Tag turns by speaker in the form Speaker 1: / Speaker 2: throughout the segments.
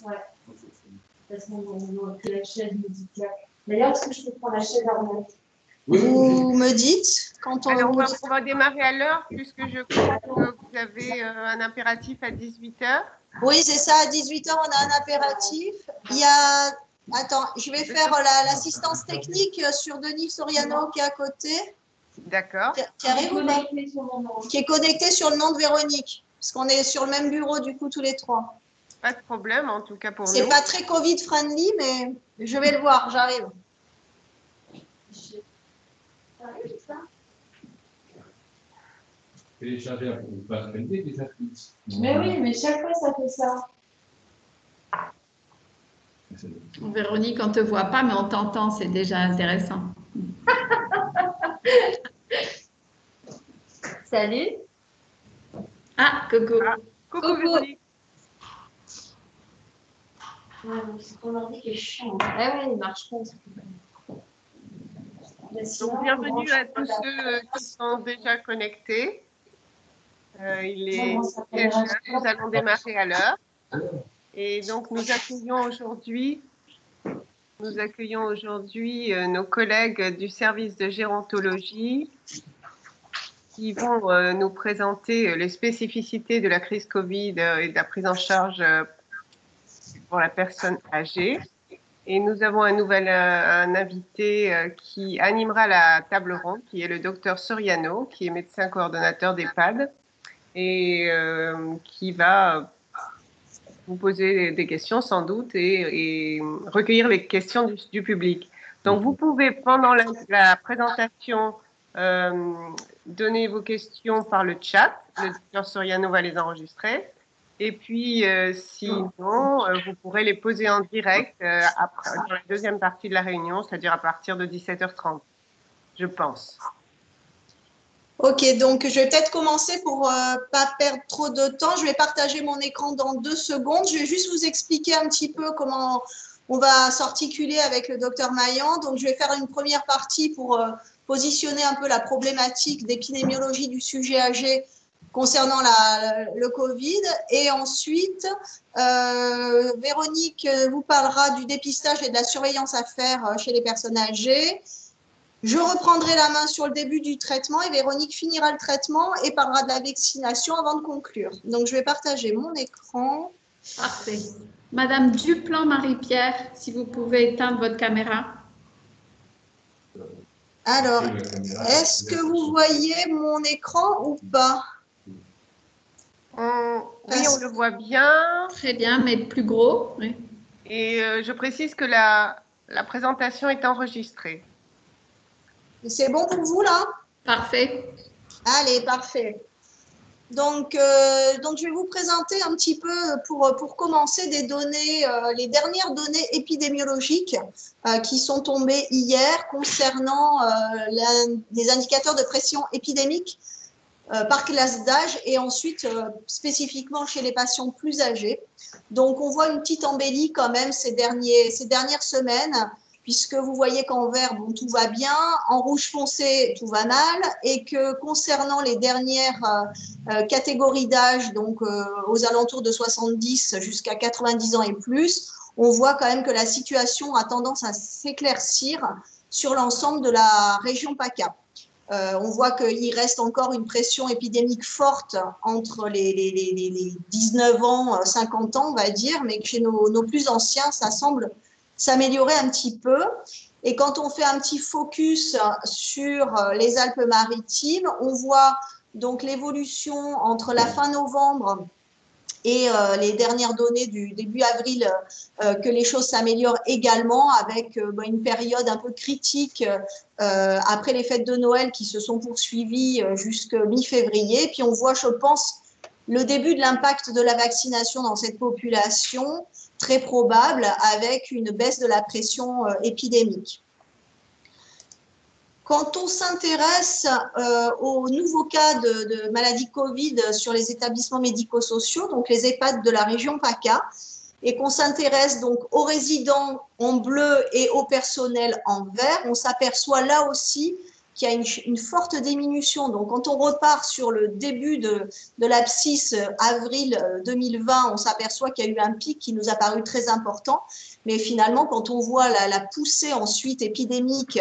Speaker 1: Ouais. Parce qu'on a pris la chaise médicale. D'ailleurs, est-ce que je peux prendre la chaise aromatique?
Speaker 2: Vous me dites quand on...
Speaker 3: Alors, on va démarrer à l'heure, puisque je crois que vous avez un impératif à 18 h.
Speaker 2: Oui, c'est ça, à 18 h, on a un impératif. Il y a... Attends, je vais faire l'assistance technique sur Denis Soriano qui est à côté.
Speaker 3: D'accord.
Speaker 2: Qui arrive ou pas? Qui est connecté sur le nom de Véronique. Parce qu'on est sur le même bureau, du coup, tous les trois.
Speaker 3: Pas de problème, en tout cas pour nous.
Speaker 2: C'est pas très Covid-friendly, mais je vais le voir, j'arrive.
Speaker 4: Télécharger un pas friendly des applis.
Speaker 1: Mais oui, mais chaque fois, ça fait ça.
Speaker 5: Véronique, on ne te voit pas, mais on t'entend, c'est déjà intéressant.
Speaker 1: Salut.
Speaker 5: Ah, coucou.
Speaker 3: Ah, coucou Véronique.
Speaker 1: Ouais, c'est ton ordi qui est chiant. Ah ouais, il marche pas.
Speaker 3: Donc, bienvenue à tous ceux qui sont déjà connectés. Il est déjà, nous allons démarrer à l'heure. Et donc, nous accueillons aujourd'hui nos collègues du service de gérontologie qui vont nous présenter les spécificités de la crise Covid et de la prise en charge pour la personne âgée. Et nous avons un invité qui animera la table ronde, qui est le docteur Soriano, qui est médecin coordonnateur d'EHPAD et qui va vous poser des questions sans doute et recueillir les questions du public. Donc, vous pouvez, pendant la présentation, donner vos questions par le chat. Le docteur Soriano va les enregistrer. Et puis, sinon, vous pourrez les poser en direct après, dans la deuxième partie de la réunion, c'est-à-dire à partir de 17 h 30, je pense.
Speaker 2: Ok, donc je vais peut-être commencer pour pas perdre trop de temps. Je vais partager mon écran dans 2 secondes. Je vais juste vous expliquer un petit peu comment on va s'articuler avec le docteur Maillan. Donc, je vais faire une première partie pour positionner un peu la problématique d'épidémiologie du sujet âgé concernant le Covid. Et ensuite, Véronique vous parlera du dépistage et de la surveillance à faire chez les personnes âgées. Je reprendrai la main sur le début du traitement et Véronique finira le traitement et parlera de la vaccination avant de conclure. Donc, je vais partager mon écran.
Speaker 5: Parfait. Madame Duplan Marie-Pierre, si vous pouvez éteindre votre caméra.
Speaker 2: Alors, est-ce que vous voyez mon écran ou pas?
Speaker 3: Oui, on le voit bien.
Speaker 5: Très bien, mais plus gros. Oui.
Speaker 3: Et je précise que la présentation est enregistrée.
Speaker 2: C'est bon pour vous, là?
Speaker 5: Parfait.
Speaker 2: Allez, parfait. Donc, je vais vous présenter un petit peu, pour commencer, des données, les dernières données épidémiologiques qui sont tombées hier concernant les indicateurs de pression épidémique par classe d'âge et ensuite spécifiquement chez les patients plus âgés. Donc, on voit une petite embellie quand même ces dernières semaines, puisque vous voyez qu'en vert, bon, tout va bien, en rouge foncé, tout va mal, et que concernant les dernières catégories d'âge, donc aux alentours de 70 jusqu'à 90 ans et plus, on voit quand même que la situation a tendance à s'éclaircir sur l'ensemble de la région PACA. On voit qu'il reste encore une pression épidémique forte entre les 19 ans, 50 ans, on va dire, mais que chez nos plus anciens, ça semble s'améliorer un petit peu. Et quand on fait un petit focus sur les Alpes-Maritimes, on voit donc l'évolution entre la fin novembre et les dernières données du début avril, que les choses s'améliorent également avec une période un peu critique après les fêtes de Noël qui se sont poursuivies jusqu'à mi-février. Puis on voit, je pense, le début de l'impact de la vaccination dans cette population, très probable, avec une baisse de la pression épidémique. Quand on s'intéresse aux nouveaux cas de maladie Covid sur les établissements médico-sociaux, donc les EHPAD de la région PACA, et qu'on s'intéresse donc aux résidents en bleu et au personnel en vert, on s'aperçoit là aussi qu'il y a une forte diminution. Donc, quand on repart sur le début de l'abscisse, avril 2020, on s'aperçoit qu'il y a eu un pic qui nous a paru très important. Mais finalement, quand on voit la poussée ensuite épidémique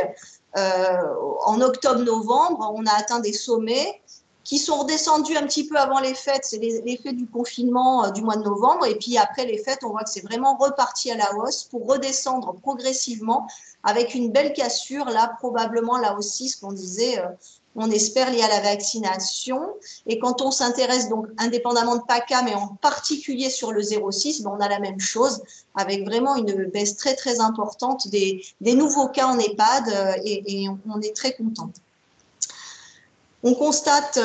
Speaker 2: en octobre-novembre, on a atteint des sommets qui sont redescendus un petit peu avant les fêtes. C'est l'effet du confinement du mois de novembre. Et puis après les fêtes, on voit que c'est vraiment reparti à la hausse pour redescendre progressivement avec une belle cassure. Là, probablement, là aussi, ce qu'on disait, on espère lié à la vaccination. Et quand on s'intéresse donc indépendamment de PACA, mais en particulier sur le 0,6, on a la même chose avec vraiment une baisse très, très importante des nouveaux cas en EHPAD et on est très content. On constate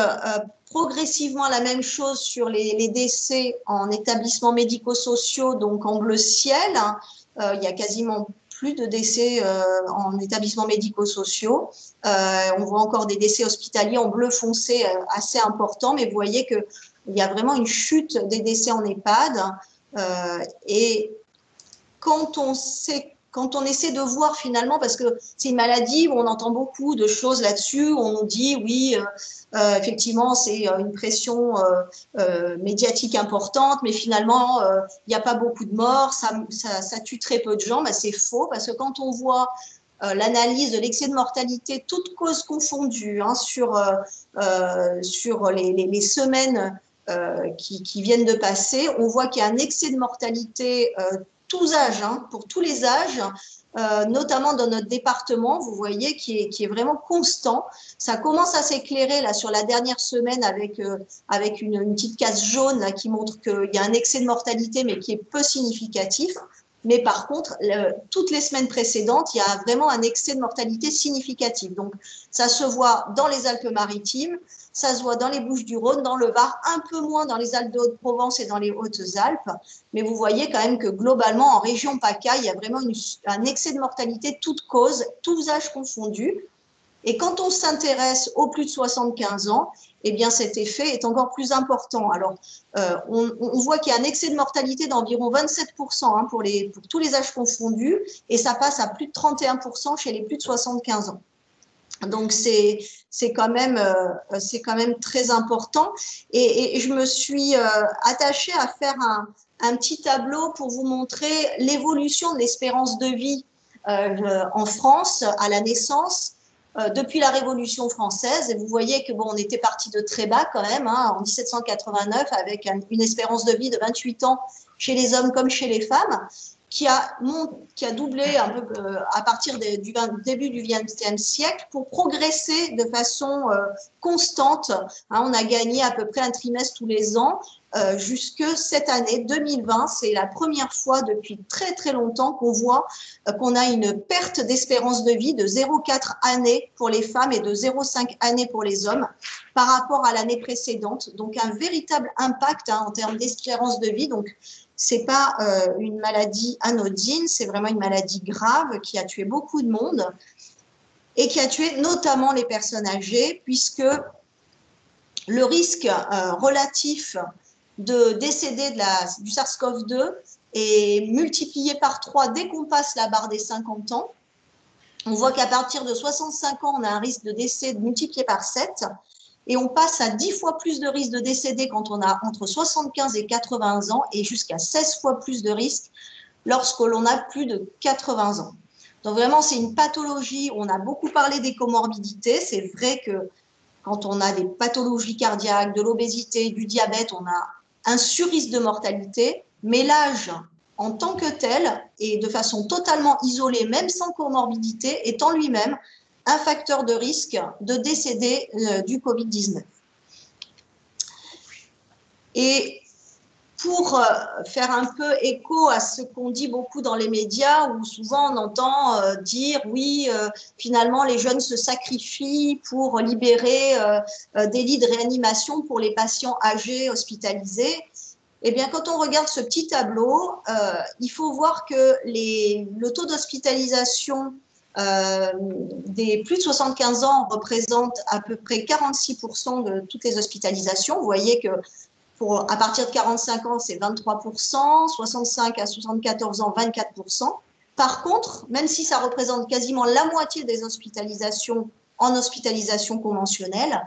Speaker 2: progressivement la même chose sur les décès en établissements médico-sociaux, donc en bleu ciel. Il y a quasiment plus de décès en établissements médico-sociaux. On voit encore des décès hospitaliers en bleu foncé assez importants, mais vous voyez qu'il y a vraiment une chute des décès en EHPAD. Et quand on essaie de voir finalement, parce que c'est une maladie où on entend beaucoup de choses là-dessus, on nous dit oui, effectivement c'est une pression médiatique importante, mais finalement il n'y a pas beaucoup de morts, ça tue très peu de gens. Ben, c'est faux, parce que quand on voit l'analyse de l'excès de mortalité, toutes causes confondues, hein, sur les semaines qui viennent de passer, on voit qu'il y a un excès de mortalité tous âges, hein, pour tous les âges, notamment dans notre département, vous voyez, qui est vraiment constant. Ça commence à s'éclairer là sur la dernière semaine avec une petite case jaune là, qui montre qu'il y a un excès de mortalité, mais qui est peu significatif. Mais par contre, toutes les semaines précédentes, il y a vraiment un excès de mortalité significatif. Donc, ça se voit dans les Alpes-Maritimes, ça se voit dans les Bouches-du-Rhône, dans le Var, un peu moins dans les Alpes de Haute-Provence et dans les Hautes-Alpes. Mais vous voyez quand même que globalement, en région PACA, il y a vraiment un excès de mortalité, toutes causes, tous âges confondus. Et quand on s'intéresse aux plus de 75 ans, eh bien cet effet est encore plus important. Alors, on voit qu'il y a un excès de mortalité d'environ 27% hein, pour tous les âges confondus, et ça passe à plus de 31% chez les plus de 75 ans. Donc, c'est quand même très important. Et je me suis attachée à faire un petit tableau pour vous montrer l'évolution de l'espérance de vie en France à la naissance depuis la Révolution française. Et vous voyez que bon, on était parti de très bas quand même, hein, en 1789, avec une espérance de vie de 28 ans chez les hommes comme chez les femmes, qui a doublé un peu à partir du début du XXe siècle pour progresser de façon constante. Hein, on a gagné à peu près un trimestre tous les ans jusque cette année 2020. C'est la première fois depuis très très longtemps qu'on voit qu'on a une perte d'espérance de vie de 0,4 années pour les femmes et de 0,5 années pour les hommes par rapport à l'année précédente. Donc un véritable impact hein, en termes d'espérance de vie. Donc c'est pas une maladie anodine, c'est vraiment une maladie grave qui a tué beaucoup de monde et qui a tué notamment les personnes âgées, puisque le risque relatif de décéder du SARS-CoV-2 est multiplié par 3 dès qu'on passe la barre des 50 ans. On voit qu'à partir de 65 ans, on a un risque de décès multiplié par 7. Et on passe à 10 fois plus de risque de décéder quand on a entre 75 et 80 ans et jusqu'à 16 fois plus de risque lorsque l'on a plus de 80 ans. Donc vraiment, c'est une pathologie. On a beaucoup parlé des comorbidités. C'est vrai que quand on a des pathologies cardiaques, de l'obésité, du diabète, on a un surrisque de mortalité. Mais l'âge, en tant que tel, et de façon totalement isolée, même sans comorbidité, est en lui-même un facteur de risque de décéder du Covid-19. Et pour faire un peu écho à ce qu'on dit beaucoup dans les médias, où souvent on entend dire oui, finalement les jeunes se sacrifient pour libérer des lits de réanimation pour les patients âgés hospitalisés. Eh bien, quand on regarde ce petit tableau, il faut voir que le taux d'hospitalisation des plus de 75 ans représente à peu près 46% de toutes les hospitalisations. Vous voyez que à partir de 45 ans, c'est 23%, 65 à 74 ans, 24%. Par contre, même si ça représente quasiment la moitié des hospitalisations en hospitalisation conventionnelle.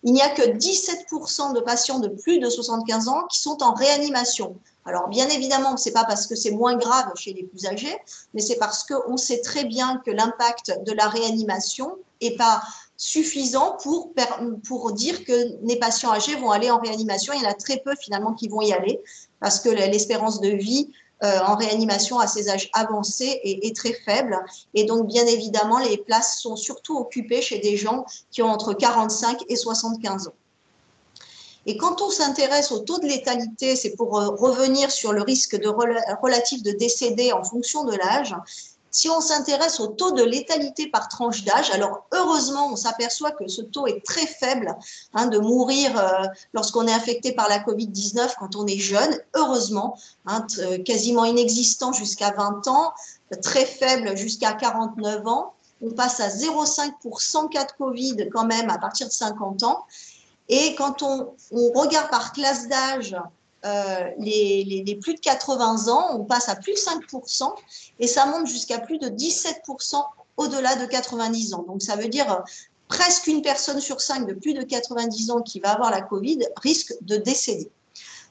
Speaker 2: Il n'y a que 17% de patients de plus de 75 ans qui sont en réanimation. Alors, bien évidemment, ce n'est pas parce que c'est moins grave chez les plus âgés, mais c'est parce qu'on sait très bien que l'impact de la réanimation n'est pas suffisant pour dire que les patients âgés vont aller en réanimation. Il y en a très peu, finalement, qui vont y aller parce que l'espérance de vie en réanimation à ces âges avancés est très faible. Et donc, bien évidemment, les places sont surtout occupées chez des gens qui ont entre 45 et 75 ans. Et quand on s'intéresse au taux de létalité, c'est pour revenir sur le risque relatif de décéder en fonction de l'âge. Si on s'intéresse au taux de létalité par tranche d'âge, alors heureusement, on s'aperçoit que ce taux est très faible, de mourir lorsqu'on est infecté par la Covid-19 quand on est jeune, heureusement, quasiment inexistant jusqu'à 20 ans, très faible jusqu'à 49 ans. On passe à 0,5 pour 100 cas de Covid quand même à partir de 50 ans. Et quand on regarde par classe d'âge les plus de 80 ans, on passe à plus de 5% et ça monte jusqu'à plus de 17% au-delà de 90 ans. Donc, ça veut dire presque une personne sur 5 de plus de 90 ans qui va avoir la Covid risque de décéder.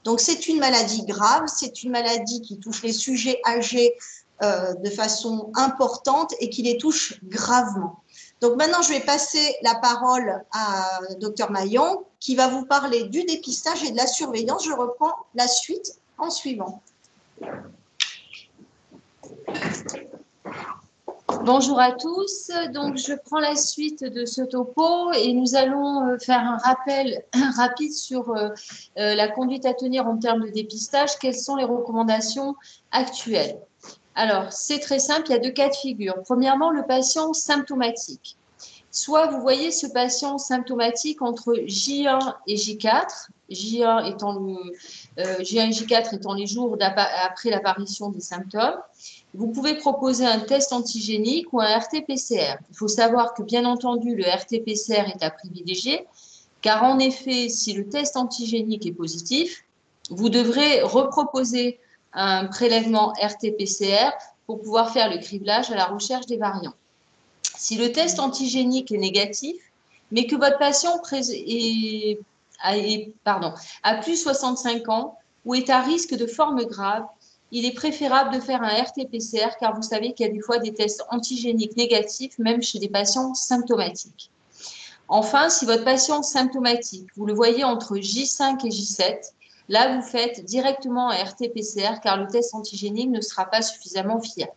Speaker 2: Donc, c'est une maladie grave, c'est une maladie qui touche les sujets âgés de façon importante et qui les touche gravement. Donc maintenant, je vais passer la parole à Dr Maillon qui va vous parler du dépistage et de la surveillance. Je reprends la suite en suivant.
Speaker 6: Bonjour à tous. Donc, je prends la suite de ce topo et nous allons faire un rappel rapide sur la conduite à tenir en termes de dépistage. Quelles sont les recommandations actuelles? Alors, c'est très simple, il y a 2 cas de figure. Premièrement, le patient symptomatique. Soit vous voyez ce patient symptomatique entre J1 et J4, J1 et J4 étant les jours après l'apparition des symptômes. Vous pouvez proposer un test antigénique ou un RT-PCR. Il faut savoir que, bien entendu, le RT-PCR est à privilégier, car en effet, si le test antigénique est positif, vous devrez reproposer un prélèvement RT-PCR pour pouvoir faire le criblage à la recherche des variants. Si le test antigénique est négatif, mais que votre patient a plus de 65 ans ou est à risque de forme grave, il est préférable de faire un RT-PCR car vous savez qu'il y a des fois des tests antigéniques négatifs, même chez des patients symptomatiques. Enfin, si votre patient symptomatique, vous le voyez entre J5 et J7, là, vous faites directement un RT-PCR car le test antigénique ne sera pas suffisamment fiable.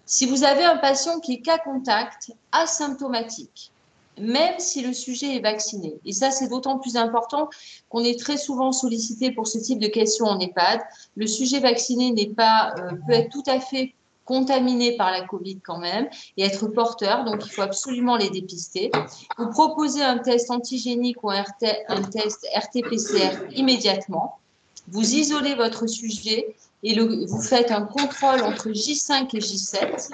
Speaker 6: Si vous avez un patient qui est cas contact asymptomatique, même si le sujet est vacciné, et ça c'est d'autant plus important qu'on est très souvent sollicité pour ce type de questions en EHPAD, le sujet vacciné peut être tout à fait contaminé par la Covid quand même et être porteur, donc il faut absolument les dépister. Vous proposez un test antigénique ou un test RT-PCR immédiatement. Vous isolez votre sujet et vous faites un contrôle entre J5 et J7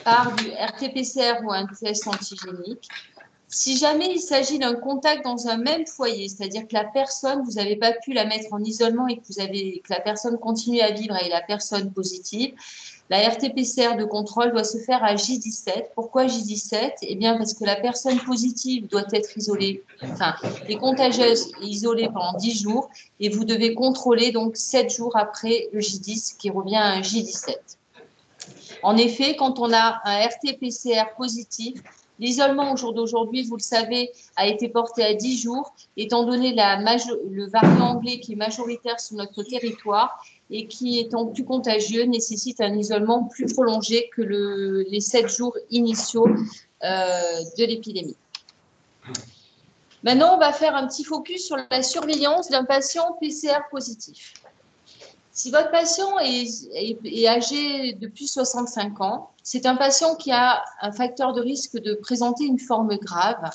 Speaker 6: par du RT-PCR ou un test antigénique. Si jamais il s'agit d'un contact dans un même foyer, c'est-à-dire que la personne, vous n'avez pas pu la mettre en isolement et que la personne continue à vivre et la personne positive, la RT-PCR de contrôle doit se faire à J17. Pourquoi J17? Eh bien, parce que la personne positive doit être isolée, les contagieuses isolées pendant 10 jours et vous devez contrôler donc 7 jours après le J10 qui revient à un J17. En effet, quand on a un RT-PCR positif, l'isolement au jour d'aujourd'hui, vous le savez, a été porté à 10 jours, étant donné le variant anglais qui est majoritaire sur notre territoire et qui, étant plus contagieux, nécessite un isolement plus prolongé que les 7 jours initiaux de l'épidémie. Maintenant, on va faire un petit focus sur la surveillance d'un patient PCR positif. Si votre patient est âgé de plus de 65 ans, c'est un patient qui a un facteur de risque de présenter une forme grave.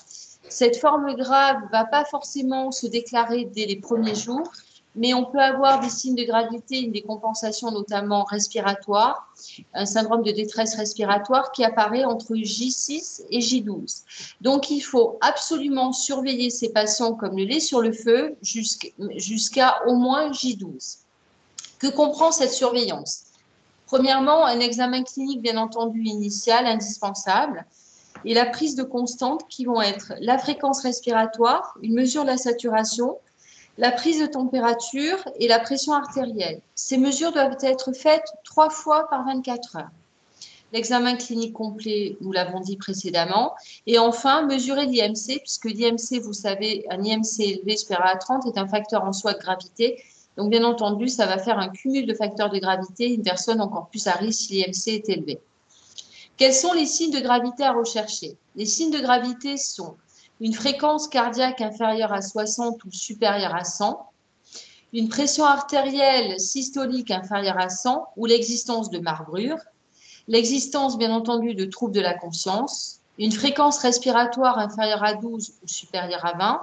Speaker 6: Cette forme grave ne va pas forcément se déclarer dès les premiers jours, mais on peut avoir des signes de gravité, une décompensation notamment respiratoire, un syndrome de détresse respiratoire qui apparaît entre J6 et J12. Donc, il faut absolument surveiller ces patients comme le lait sur le feu jusqu'à au moins J12. Que comprend cette surveillance? Premièrement, un examen clinique, bien entendu, initial, indispensable. et la prise de constantes qui vont être la fréquence respiratoire, une mesure de la saturation, la prise de température et la pression artérielle. Ces mesures doivent être faites 3 fois par 24 heures. L'examen clinique complet, nous l'avons dit précédemment. Et enfin, mesurer l'IMC, puisque l'IMC, vous savez, un IMC élevé supérieur à 30 est un facteur en soi de gravité. Donc, bien entendu, ça va faire un cumul de facteurs de gravité, une personne encore plus à risque si l'IMC est élevé. Quels sont les signes de gravité à rechercher? Les signes de gravité sont une fréquence cardiaque inférieure à 60 ou supérieure à 100, une pression artérielle systolique inférieure à 100 ou l'existence de marbrures, l'existence, bien entendu, de troubles de la conscience, une fréquence respiratoire inférieure à 12 ou supérieure à 20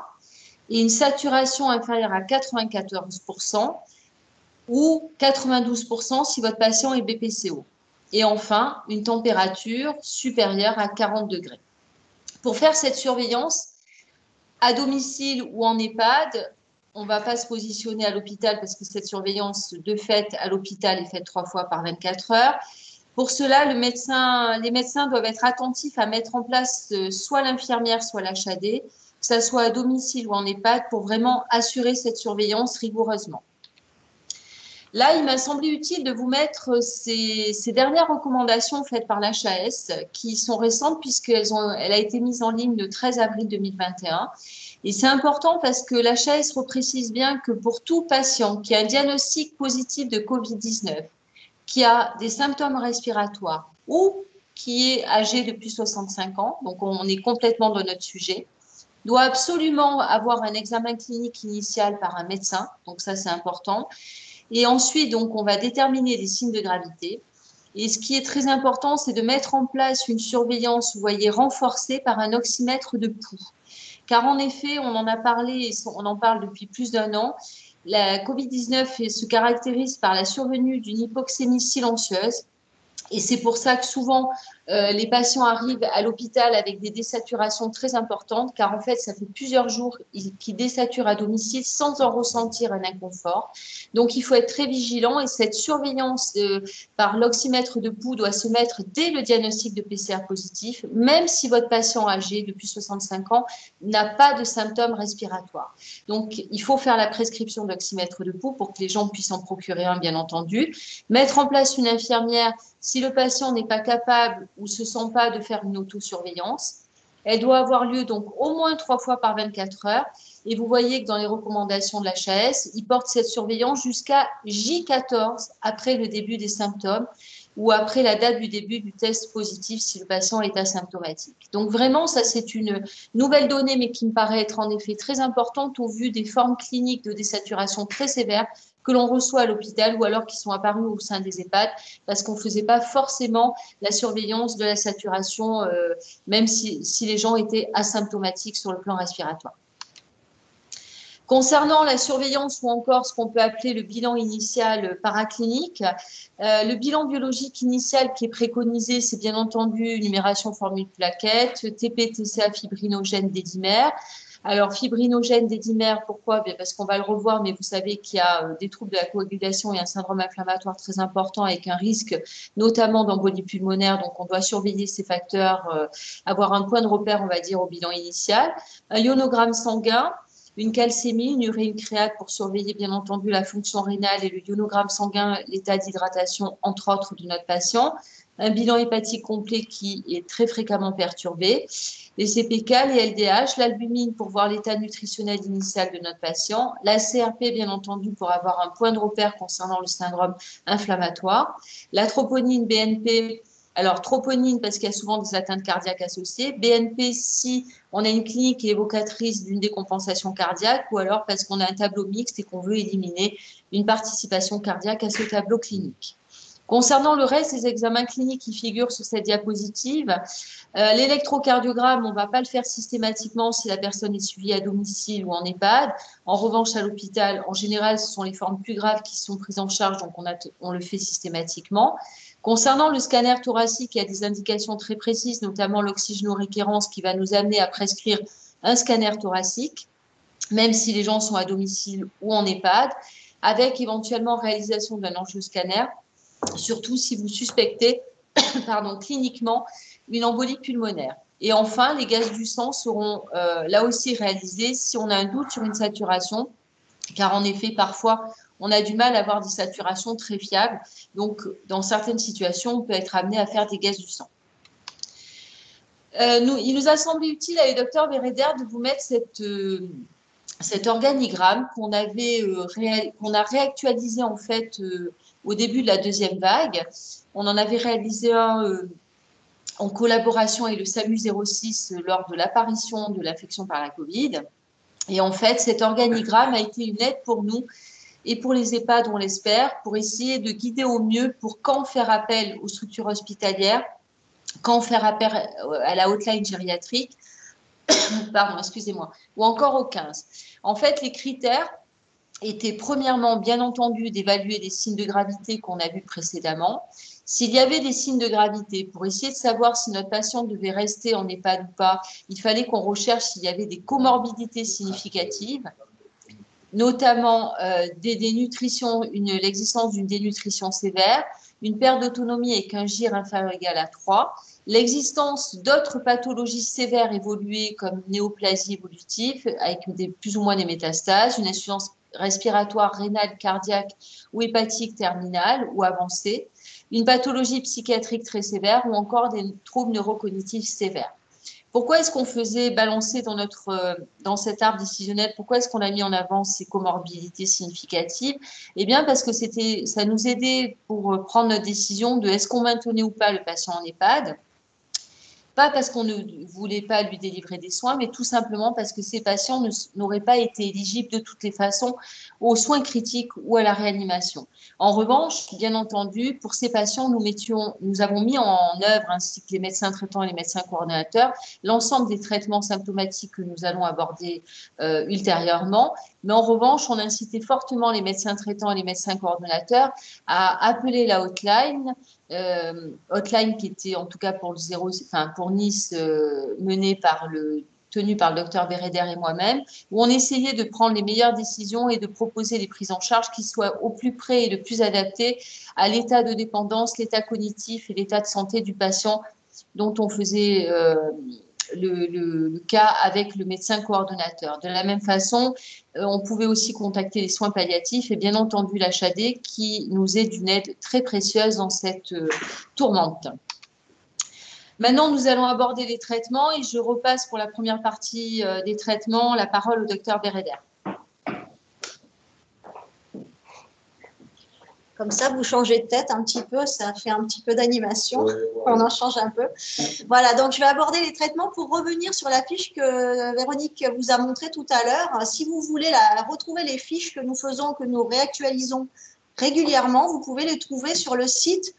Speaker 6: et une saturation inférieure à 94% ou 92% si votre patient est BPCO. Et enfin, une température supérieure à 40 degrés. Pour faire cette surveillance, à domicile ou en EHPAD, on ne va pas se positionner à l'hôpital parce que cette surveillance, de fait, à l'hôpital est faite 3 fois par 24 heures. Pour cela, les médecins doivent être attentifs à mettre en place soit l'infirmière, soit l'HAD, que ce soit à domicile ou en EHPAD, pour vraiment assurer cette surveillance rigoureusement. Là, il m'a semblé utile de vous mettre ces dernières recommandations faites par l'HAS, qui sont récentes puisqu'elle a été mise en ligne le 13 avril 2021. Et c'est important parce que l'HAS reprécise bien que pour tout patient qui a un diagnostic positif de Covid-19, qui a des symptômes respiratoires ou qui est âgé depuis 65 ans, donc on est complètement dans notre sujet, doit absolument avoir un examen clinique initial par un médecin, donc ça c'est important. Et ensuite, donc, on va déterminer les signes de gravité. Et ce qui est très important, c'est de mettre en place une surveillance, vous voyez, renforcée par un oxymètre de pouls. Car en effet, on en a parlé, on en parle depuis plus d'1 an, la Covid-19 se caractérise par la survenue d'une hypoxémie silencieuse. Et c'est pour ça que souvent, les patients arrivent à l'hôpital avec des désaturations très importantes, car en fait, ça fait plusieurs jours qu'ils désaturent à domicile sans en ressentir un inconfort. Donc, il faut être très vigilant et cette surveillance par l'oxymètre de pouls doit se mettre dès le diagnostic de PCR positif, même si votre patient âgé depuis 65 ans n'a pas de symptômes respiratoires. Donc, il faut faire la prescription d'oxymètre de pouls pour que les gens puissent en procurer un, bien entendu. Mettre en place une infirmière si le patient n'est pas capable ou ne se sent pas de faire une autosurveillance. Elle doit avoir lieu donc au moins 3 fois par 24 heures. Et vous voyez que dans les recommandations de l'HAS, ils portent cette surveillance jusqu'à J14 après le début des symptômes ou après la date du début du test positif si le patient est asymptomatique. Donc vraiment, ça c'est une nouvelle donnée, mais qui me paraît être en effet très importante au vu des formes cliniques de désaturation très sévères que l'on reçoit à l'hôpital ou alors qui sont apparus au sein des EHPAD parce qu'on ne faisait pas forcément la surveillance de la saturation, même si les gens étaient asymptomatiques sur le plan respiratoire. Concernant la surveillance ou encore ce qu'on peut appeler le bilan initial paraclinique, le bilan biologique initial qui est préconisé, c'est bien entendu numération formule plaquette, TP-TCA fibrinogène dédimère. Alors, fibrinogène dédimère, pourquoi? Bien parce qu'on va le revoir, mais vous savez qu'il y a des troubles de la coagulation et un syndrome inflammatoire très important avec un risque notamment d'embolie pulmonaire. Donc, on doit surveiller ces facteurs, avoir un point de repère, on va dire, au bilan initial. Un ionogramme sanguin, une calcémie, une uréine créate pour surveiller bien entendu la fonction rénale et le ionogramme sanguin, l'état d'hydratation, entre autres, de notre patient. Un bilan hépatique complet qui est très fréquemment perturbé. Les CPK, les LDH, l'albumine pour voir l'état nutritionnel initial de notre patient, la CRP bien entendu pour avoir un point de repère concernant le syndrome inflammatoire, la troponine BNP, alors troponine parce qu'il y a souvent des atteintes cardiaques associées, BNP si on a une clinique qui est évocatrice d'une décompensation cardiaque ou alors parce qu'on a un tableau mixte et qu'on veut éliminer une participation cardiaque à ce tableau clinique. Concernant le reste des examens cliniques qui figurent sur cette diapositive, l'électrocardiogramme, on ne va pas le faire systématiquement si la personne est suivie à domicile ou en EHPAD. En revanche, à l'hôpital, en général, ce sont les formes plus graves qui sont prises en charge, donc on le fait systématiquement. Concernant le scanner thoracique, il y a des indications très précises, notamment l'oxygénoréquérence qui va nous amener à prescrire un scanner thoracique, même si les gens sont à domicile ou en EHPAD, avec éventuellement réalisation d'un angioscanner, surtout si vous suspectez cliniquement une embolie pulmonaire. Et enfin, les gaz du sang seront là aussi réalisés si on a un doute sur une saturation, car en effet, parfois, on a du mal à avoir des saturations très fiables. Donc, dans certaines situations, on peut être amené à faire des gaz du sang. Il nous a semblé utile avec le docteur Béréder de vous mettre cet organigramme qu'on a réactualisé en fait au début de la deuxième vague. On en avait réalisé un en collaboration avec le SAMU 06 lors de l'apparition de l'infection par la Covid. Et en fait, cet organigramme a été une aide pour nous et pour les EHPAD, on l'espère, pour essayer de guider au mieux pour quand faire appel aux structures hospitalières, quand faire appel à la hotline gériatrique, pardon, excusez-moi, ou encore au 15. En fait, les critères étaient premièrement, bien entendu, d'évaluer les signes de gravité qu'on a vus précédemment. S'il y avait des signes de gravité, pour essayer de savoir si notre patient devait rester en EHPAD ou pas, il fallait qu'on recherche s'il y avait des comorbidités significatives, notamment des dénutritions, l'existence d'une dénutrition sévère, une perte d'autonomie avec un GIR inférieur ou égal à 3, l'existence d'autres pathologies sévères évoluées comme néoplasie évolutive avec plus ou moins des métastases, une insuffisance respiratoire, rénale, cardiaque ou hépatique terminale ou avancée, une pathologie psychiatrique très sévère ou encore des troubles neurocognitifs sévères. Pourquoi est-ce qu'on faisait balancer dans cet arbre décisionnel, pourquoi est-ce qu'on a mis en avant ces comorbidités significatives? Eh bien, parce que ça nous aidait pour prendre notre décision de est-ce qu'on maintenait ou pas le patient en EHPAD. Pas parce qu'on ne voulait pas lui délivrer des soins, mais tout simplement parce que ces patients n'auraient pas été éligibles de toutes les façons aux soins critiques ou à la réanimation. En revanche, bien entendu, pour ces patients, nous avons mis en œuvre, ainsi que les médecins traitants et les médecins coordonnateurs, l'ensemble des traitements symptomatiques que nous allons aborder ultérieurement. Mais en revanche, on incitait fortement les médecins traitants et les médecins coordonnateurs à appeler la hotline, hotline qui était en tout cas pour Nice tenue par le docteur Béréder et moi-même, où on essayait de prendre les meilleures décisions et de proposer des prises en charge qui soient au plus près et le plus adaptées à l'état de dépendance, l'état cognitif et l'état de santé du patient dont on faisait le cas avec le médecin coordonnateur. De la même façon, on pouvait aussi contacter les soins palliatifs et bien entendu l'HAD qui nous est d'une aide très précieuse dans cette tourmente. Maintenant, nous allons aborder les traitements et je repasse pour la première partie des traitements la parole au docteur Béréder.
Speaker 2: Comme ça, vous changez de tête un petit peu, ça fait un petit peu d'animation, on en change un peu. Voilà, donc je vais aborder les traitements pour revenir sur la fiche que Véronique vous a montrée tout à l'heure. Si vous voulez retrouver les fiches que nous faisons, que nous réactualisons régulièrement, vous pouvez les trouver sur le site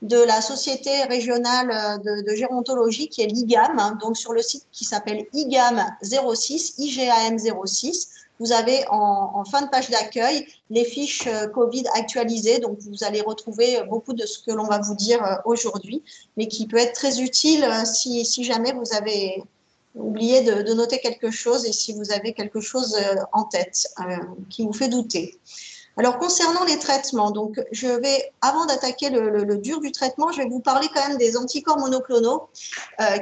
Speaker 2: de la Société régionale de gérontologie qui est l'IGAM, donc sur le site qui s'appelle IGAM 06, IGAM 06. Vous avez en fin de page d'accueil les fiches Covid actualisées, donc vous allez retrouver beaucoup de ce que l'on va vous dire aujourd'hui, mais qui peut être très utile si jamais vous avez oublié de noter quelque chose et si vous avez quelque chose en tête qui vous fait douter. Alors, concernant les traitements, donc avant d'attaquer le dur du traitement, je vais vous parler quand même des anticorps monoclonaux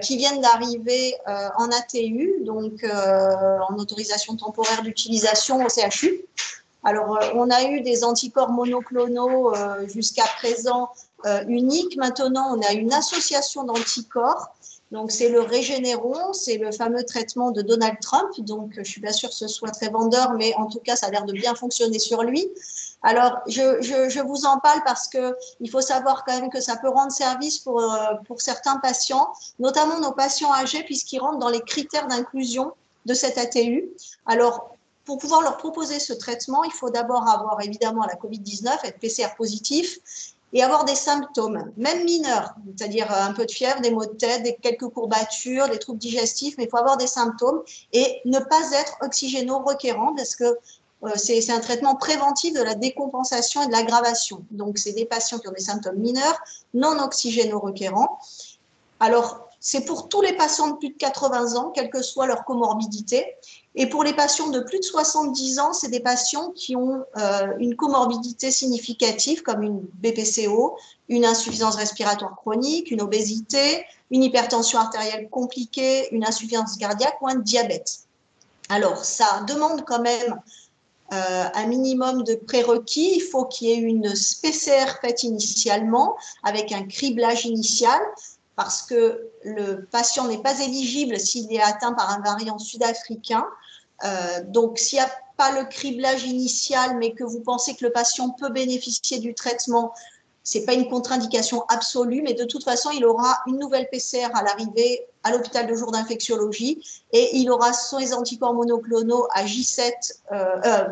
Speaker 2: qui viennent d'arriver en ATU, donc en autorisation temporaire d'utilisation au CHU. Alors, on a eu des anticorps monoclonaux jusqu'à présent uniques. Maintenant, on a une association d'anticorps. Donc, c'est le Régénéron, c'est le fameux traitement de Donald Trump. Donc, je ne suis pas sûre que ce soit très vendeur, mais en tout cas, ça a l'air de bien fonctionner sur lui. Alors, je vous en parle parce qu'il faut savoir quand même que ça peut rendre service pour certains patients, notamment nos patients âgés, puisqu'ils rentrent dans les critères d'inclusion de cette ATU. Alors, pour pouvoir leur proposer ce traitement, il faut d'abord avoir évidemment la Covid-19, être PCR positif, et avoir des symptômes, même mineurs, c'est-à-dire un peu de fièvre, des maux de tête, quelques courbatures, des troubles digestifs, mais il faut avoir des symptômes et ne pas être oxygéno-requérant parce que c'est un traitement préventif de la décompensation et de l'aggravation. Donc, c'est des patients qui ont des symptômes mineurs, non oxygéno-requérants. Alors, c'est pour tous les patients de plus de 80 ans, quelle que soit leur comorbidité. Et pour les patients de plus de 70 ans, c'est des patients qui ont une comorbidité significative comme une BPCO, une insuffisance respiratoire chronique, une obésité, une hypertension artérielle compliquée, une insuffisance cardiaque ou un diabète. Alors, ça demande quand même un minimum de prérequis. Il faut qu'il y ait une PCR faite initialement avec un criblage initial parce que le patient n'est pas éligible s'il est atteint par un variant sud-africain. Donc, s'il n'y a pas le criblage initial, mais que vous pensez que le patient peut bénéficier du traitement, ce n'est pas une contre-indication absolue, mais de toute façon, il aura une nouvelle PCR à l'arrivée à l'hôpital de jour d'infectiologie et il aura ses anticorps monoclonaux à J7,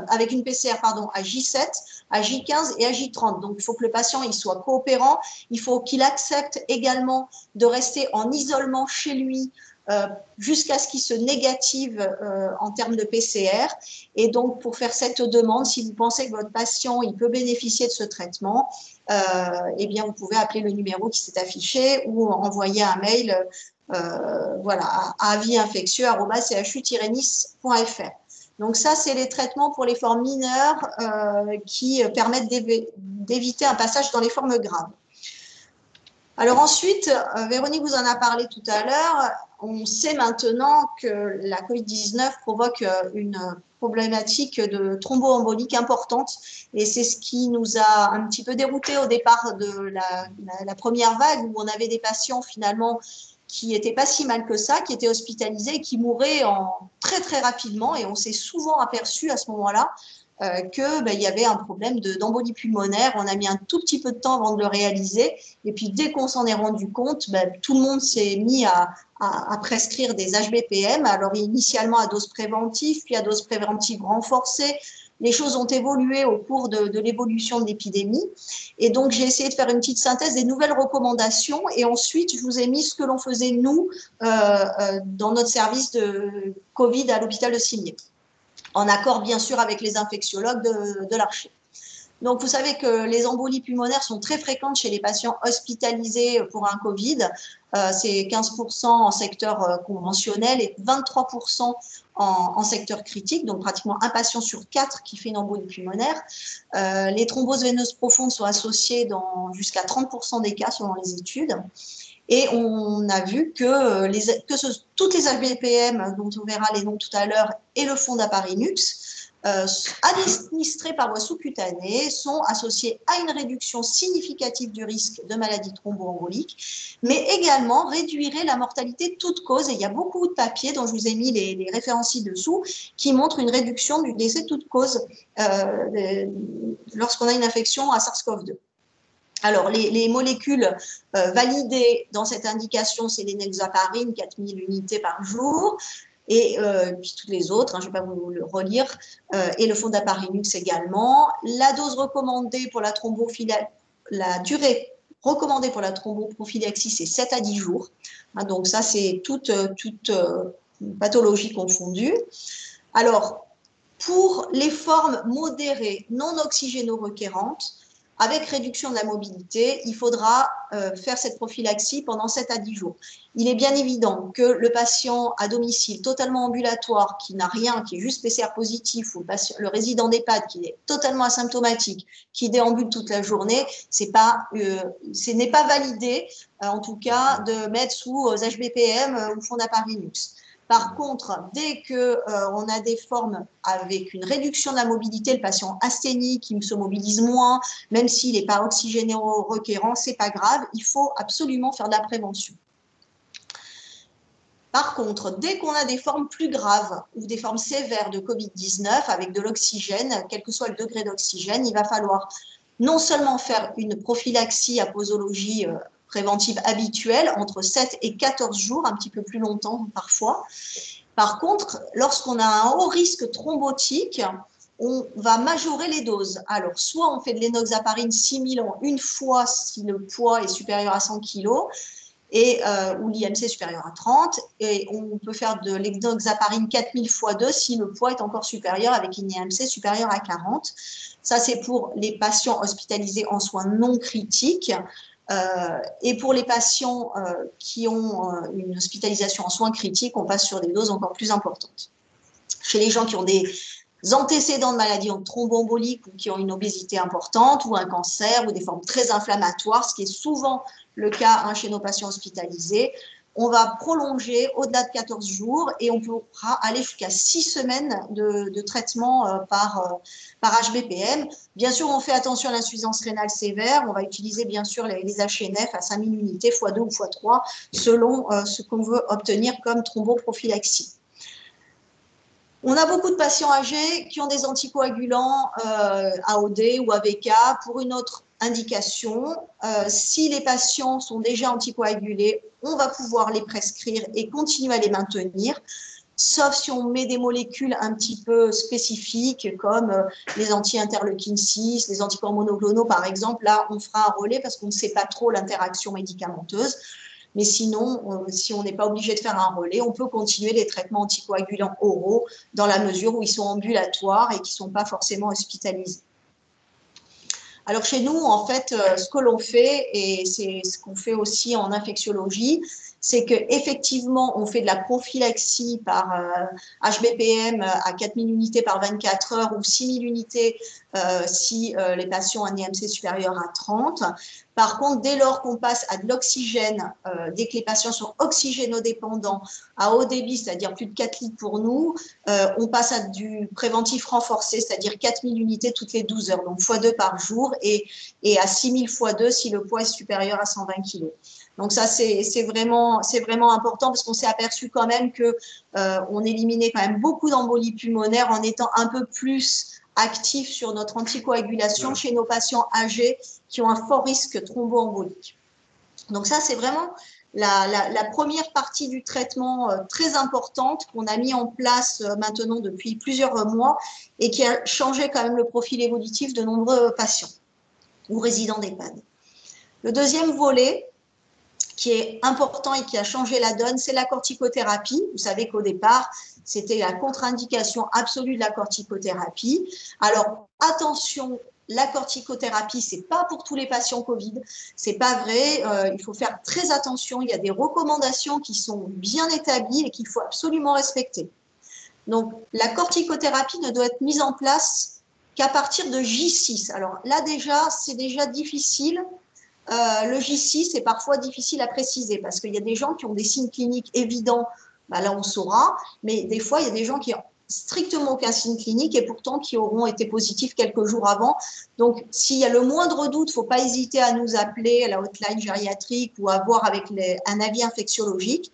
Speaker 2: avec une PCR à J7, à J15 et à J30. Donc, il faut que le patient il soit coopérant, il faut qu'il accepte également de rester en isolement chez lui jusqu'à ce qu'il se négative en termes de PCR. Et donc, pour faire cette demande, si vous pensez que votre patient il peut bénéficier de ce traitement, eh bien, vous pouvez appeler le numéro qui s'est affiché ou envoyer un mail à avisinfectieux@chu-nice.fr. Donc ça, c'est les traitements pour les formes mineures qui permettent d'éviter un passage dans les formes graves. Alors ensuite, Véronique vous en a parlé tout à l'heure, on sait maintenant que la Covid-19 provoque une problématique de thromboembolique importante et c'est ce qui nous a un petit peu dérouté au départ de la première vague où on avait des patients finalement qui n'étaient pas si mal que ça, qui étaient hospitalisés et qui mouraient très très rapidement et on s'est souvent aperçu à ce moment-là qu'il y avait un problème d'embolie pulmonaire. On a mis un tout petit peu de temps avant de le réaliser. Et puis, dès qu'on s'en est rendu compte, tout le monde s'est mis à prescrire des HBPM. Alors, initialement à dose préventive, puis à dose préventive renforcée. Les choses ont évolué au cours de l'évolution de l'épidémie. Et donc, j'ai essayé de faire une petite synthèse des nouvelles recommandations. Et ensuite, je vous ai mis ce que l'on faisait, nous, dans notre service de Covid à l'hôpital de Cimier, en accord bien sûr avec les infectiologues de l'Archer. Donc, vous savez que les embolies pulmonaires sont très fréquentes chez les patients hospitalisés pour un Covid. C'est 15% en secteur conventionnel et 23% en secteur critique, donc pratiquement un patient sur 4 qui fait une embolie pulmonaire. Les thromboses veineuses profondes sont associées dans jusqu'à 30% des cas selon les études. Et on a vu que toutes les HBPM, dont on verra les noms tout à l'heure, et le Fondaparinux, administrés par voie sous-cutanée, sont associés à une réduction significative du risque de maladie thromboembolique, mais également réduiraient la mortalité toute cause. Et il y a beaucoup de papiers dont je vous ai mis les références ci-dessous qui montrent une réduction du décès toute cause lorsqu'on a une infection à SARS-CoV-2. Alors, les molécules validées dans cette indication, c'est l'enoxaparine, 4000 unités par jour, et puis toutes les autres, je ne vais pas vous le relire, et le Fondaparinux également. La dose recommandée pour la la durée recommandée pour la thromboprophylaxie, c'est 7 à 10 jours. Donc ça, c'est toute pathologie confondue. Alors, pour les formes modérées, non oxygéno-requérantes, avec réduction de la mobilité, il faudra faire cette prophylaxie pendant 7 à 10 jours. Il est bien évident que le patient à domicile totalement ambulatoire, qui n'a rien, qui est juste PCR positif, ou le résident d'EHPAD qui est totalement asymptomatique, qui déambule toute la journée, ce n'est pas validé, en tout cas, de mettre sous HBPM ou Fondaparinux. Par contre, dès qu'on a des formes avec une réduction de la mobilité, le patient asthénique qui se mobilise moins, même s'il n'est pas oxygéno-requérant, ce n'est pas grave, il faut absolument faire de la prévention. Par contre, dès qu'on a des formes plus graves ou des formes sévères de Covid-19 avec de l'oxygène, quel que soit le degré d'oxygène, il va falloir non seulement faire une prophylaxie à posologie préventive habituelle, entre 7 et 14 jours, un petit peu plus longtemps parfois. Par contre, lorsqu'on a un haut risque thrombotique, on va majorer les doses. Alors, soit on fait de l'enoxaparine 6000 en une fois si le poids est supérieur à 100 kg, ou l'IMC supérieur à 30, et on peut faire de l'enoxaparine 4000 x 2 si le poids est encore supérieur avec une IMC supérieure à 40. Ça, c'est pour les patients hospitalisés en soins non critiques. Et pour les patients qui ont une hospitalisation en soins critiques, on passe sur des doses encore plus importantes. Chez les gens qui ont des antécédents de maladies thromboemboliques ou qui ont une obésité importante ou un cancer ou des formes très inflammatoires, ce qui est souvent le cas chez nos patients hospitalisés, on va prolonger au-delà de 14 jours et on pourra aller jusqu'à 6 semaines de traitement par HBPM. Bien sûr, on fait attention à l'insuffisance rénale sévère. On va utiliser bien sûr les HNF à 5000 unités x2 ou x3 selon ce qu'on veut obtenir comme thromboprophylaxie. On a beaucoup de patients âgés qui ont des anticoagulants AOD ou AVK pour une autre indication. Si les patients sont déjà anticoagulés, on va pouvoir les prescrire et continuer à les maintenir, sauf si on met des molécules un petit peu spécifiques comme les anti-interleukine 6, les anticorps monoclonaux par exemple. Là, on fera un relais parce qu'on ne sait pas trop l'interaction médicamenteuse. Mais sinon, si on n'est pas obligé de faire un relais, on peut continuer les traitements anticoagulants oraux dans la mesure où ils sont ambulatoires et qui ne sont pas forcément hospitalisés. Alors chez nous, en fait, ce que l'on fait, et c'est ce qu'on fait aussi en infectiologie, c'est qu'effectivement, on fait de la prophylaxie par HBPM à 4000 unités par 24 heures ou 6000 unités si les patients ont un IMC supérieur à 30. Par contre, dès lors qu'on passe à de l'oxygène, dès que les patients sont oxygénodépendants à haut débit, c'est-à-dire plus de 4 litres pour nous, on passe à du préventif renforcé, c'est-à-dire 4000 unités toutes les 12 heures, donc x2 par jour, et à 6000 x2 si le poids est supérieur à 120 kg. Donc ça, c'est vraiment important parce qu'on s'est aperçu quand même qu'on éliminait quand même beaucoup d'embolies pulmonaires en étant un peu plus actif sur notre anticoagulation chez nos patients âgés qui ont un fort risque thromboembolique. Donc ça, c'est vraiment la première partie du traitement très importante qu'on a mis en place maintenant depuis plusieurs mois et qui a changé quand même le profil évolutif de nombreux patients ou résidents d'EHPAD. Le deuxième volet, qui est important et qui a changé la donne, c'est la corticothérapie. Vous savez qu'au départ, c'était la contre-indication absolue de la corticothérapie. Alors, attention, la corticothérapie, ce n'est pas pour tous les patients Covid. Ce n'est pas vrai. Il faut faire très attention. Il y a des recommandations qui sont bien établies et qu'il faut absolument respecter. Donc, la corticothérapie ne doit être mise en place qu'à partir de J6. Alors là, déjà, c'est déjà difficile. Le J6 est parfois difficile à préciser parce qu'il y a des gens qui ont des signes cliniques évidents, bah là on saura, mais des fois il y a des gens qui n'ont strictement aucun signe clinique et pourtant qui auront été positifs quelques jours avant. Donc s'il y a le moindre doute, il ne faut pas hésiter à nous appeler à la hotline gériatrique ou à voir avec un avis infectiologique.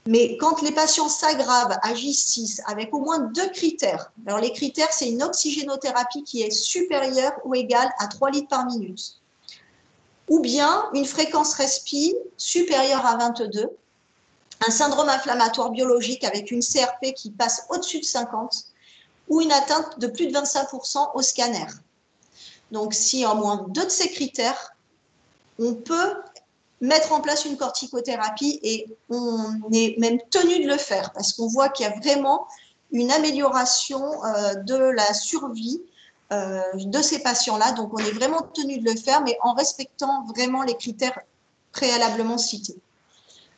Speaker 2: Mais quand les patients s'aggravent à J6 avec au moins 2 critères, alors les critères c'est une oxygénothérapie qui est supérieure ou égale à 3 litres par minute, ou bien une fréquence respi supérieure à 22, un syndrome inflammatoire biologique avec une CRP qui passe au-dessus de 50, ou une atteinte de plus de 25% au scanner. Donc, si en moins 2 de ces critères, on peut mettre en place une corticothérapie et on est même tenu de le faire parce qu'on voit qu'il y a vraiment une amélioration de la survie de ces patients-là. Donc, on est vraiment tenu de le faire, mais en respectant vraiment les critères préalablement cités.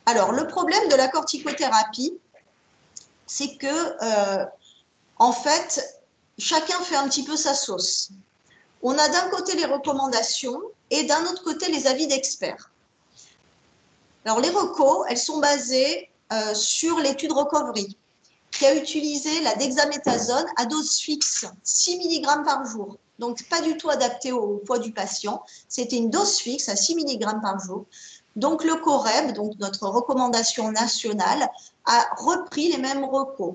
Speaker 2: Alors, le problème de la corticothérapie, c'est que, en fait, chacun fait un petit peu sa sauce. On a d'un côté les recommandations et d'un autre côté les avis d'experts. Alors, les recos, elles sont basées sur l'étude Recovery, qui a utilisé la dexaméthasone à dose fixe, 6 mg par jour. Donc, pas du tout adapté au poids du patient. C'était une dose fixe à 6 mg par jour. Donc, le COREB, donc notre recommandation nationale, a repris les mêmes recos.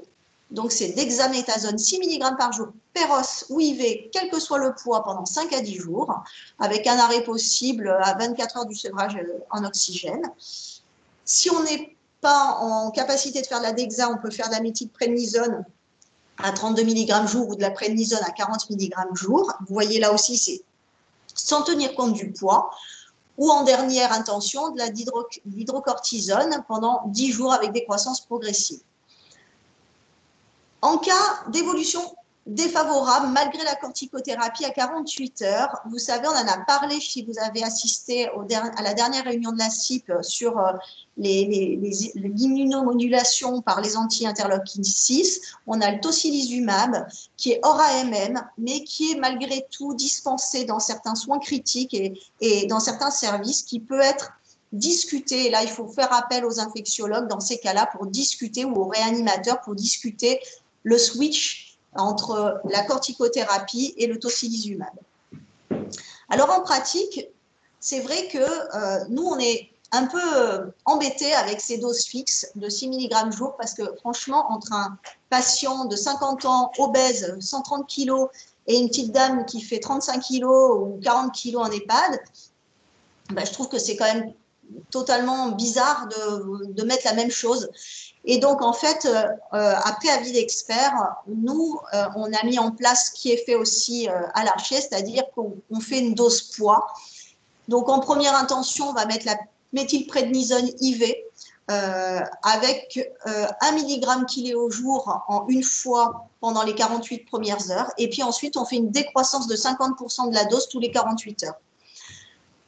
Speaker 2: Donc, c'est dexaméthasone 6 mg par jour, Péros ou IV, quel que soit le poids, pendant 5 à 10 jours, avec un arrêt possible à 24 heures du sevrage en oxygène. Si on n'est pas en capacité de faire de la dexa, on peut faire de la méthylprednisone à 32 mg jour ou de la prednisone à 40 mg jour. Vous voyez là aussi, c'est sans tenir compte du poids. Ou en dernière intention, de l'hydrocortisone pendant 10 jours avec des croissances progressives. En cas d'évolution défavorable malgré la corticothérapie à 48 heures. Vous savez, on en a parlé si vous avez assisté à la dernière réunion de la CIP sur l'immunomodulation par les anti-interleukine 6. On a le tocilizumab qui est hors AMM, mais qui est malgré tout dispensé dans certains soins critiques et dans certains services, qui peut être discuté. Et là, il faut faire appel aux infectiologues dans ces cas-là pour discuter, ou aux réanimateurs pour discuter le switch entre la corticothérapie et le tocilizumab. Alors en pratique, c'est vrai que nous, on est un peu embêtés avec ces doses fixes de 6 mg jour, parce que franchement, entre un patient de 50 ans, obèse, 130 kg, et une petite dame qui fait 35 kg ou 40 kg en EHPAD, je trouve que c'est quand même totalement bizarre de mettre la même chose. Et donc, en fait, après avis d'experts, nous, on a mis en place ce qui est fait aussi à l'Archer, c'est-à-dire qu'on fait une dose poids. Donc, en première intention, on va mettre la méthylprednisone IV avec 1 mg kg au jour en une fois pendant les 48 premières heures. Et puis ensuite, on fait une décroissance de 50% de la dose tous les 48 heures.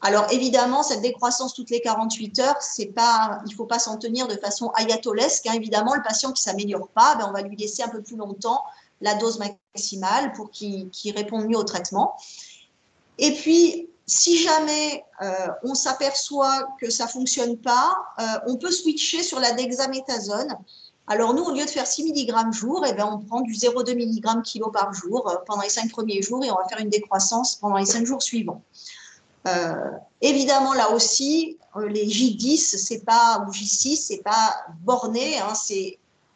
Speaker 2: Alors, évidemment, cette décroissance toutes les 48 heures, il ne faut pas s'en tenir de façon ayatollesque. Évidemment, le patient qui ne s'améliore pas, on va lui laisser un peu plus longtemps la dose maximale pour qu'il réponde mieux au traitement. Et puis, si jamais on s'aperçoit que ça ne fonctionne pas, on peut switcher sur la dexaméthasone. Alors, nous, au lieu de faire 6 mg jour, on prend du 0,2 mg kg par jour pendant les 5 premiers jours, et on va faire une décroissance pendant les 5 jours suivants. Évidemment, là aussi, les J10 ou J6, c'est pas borné,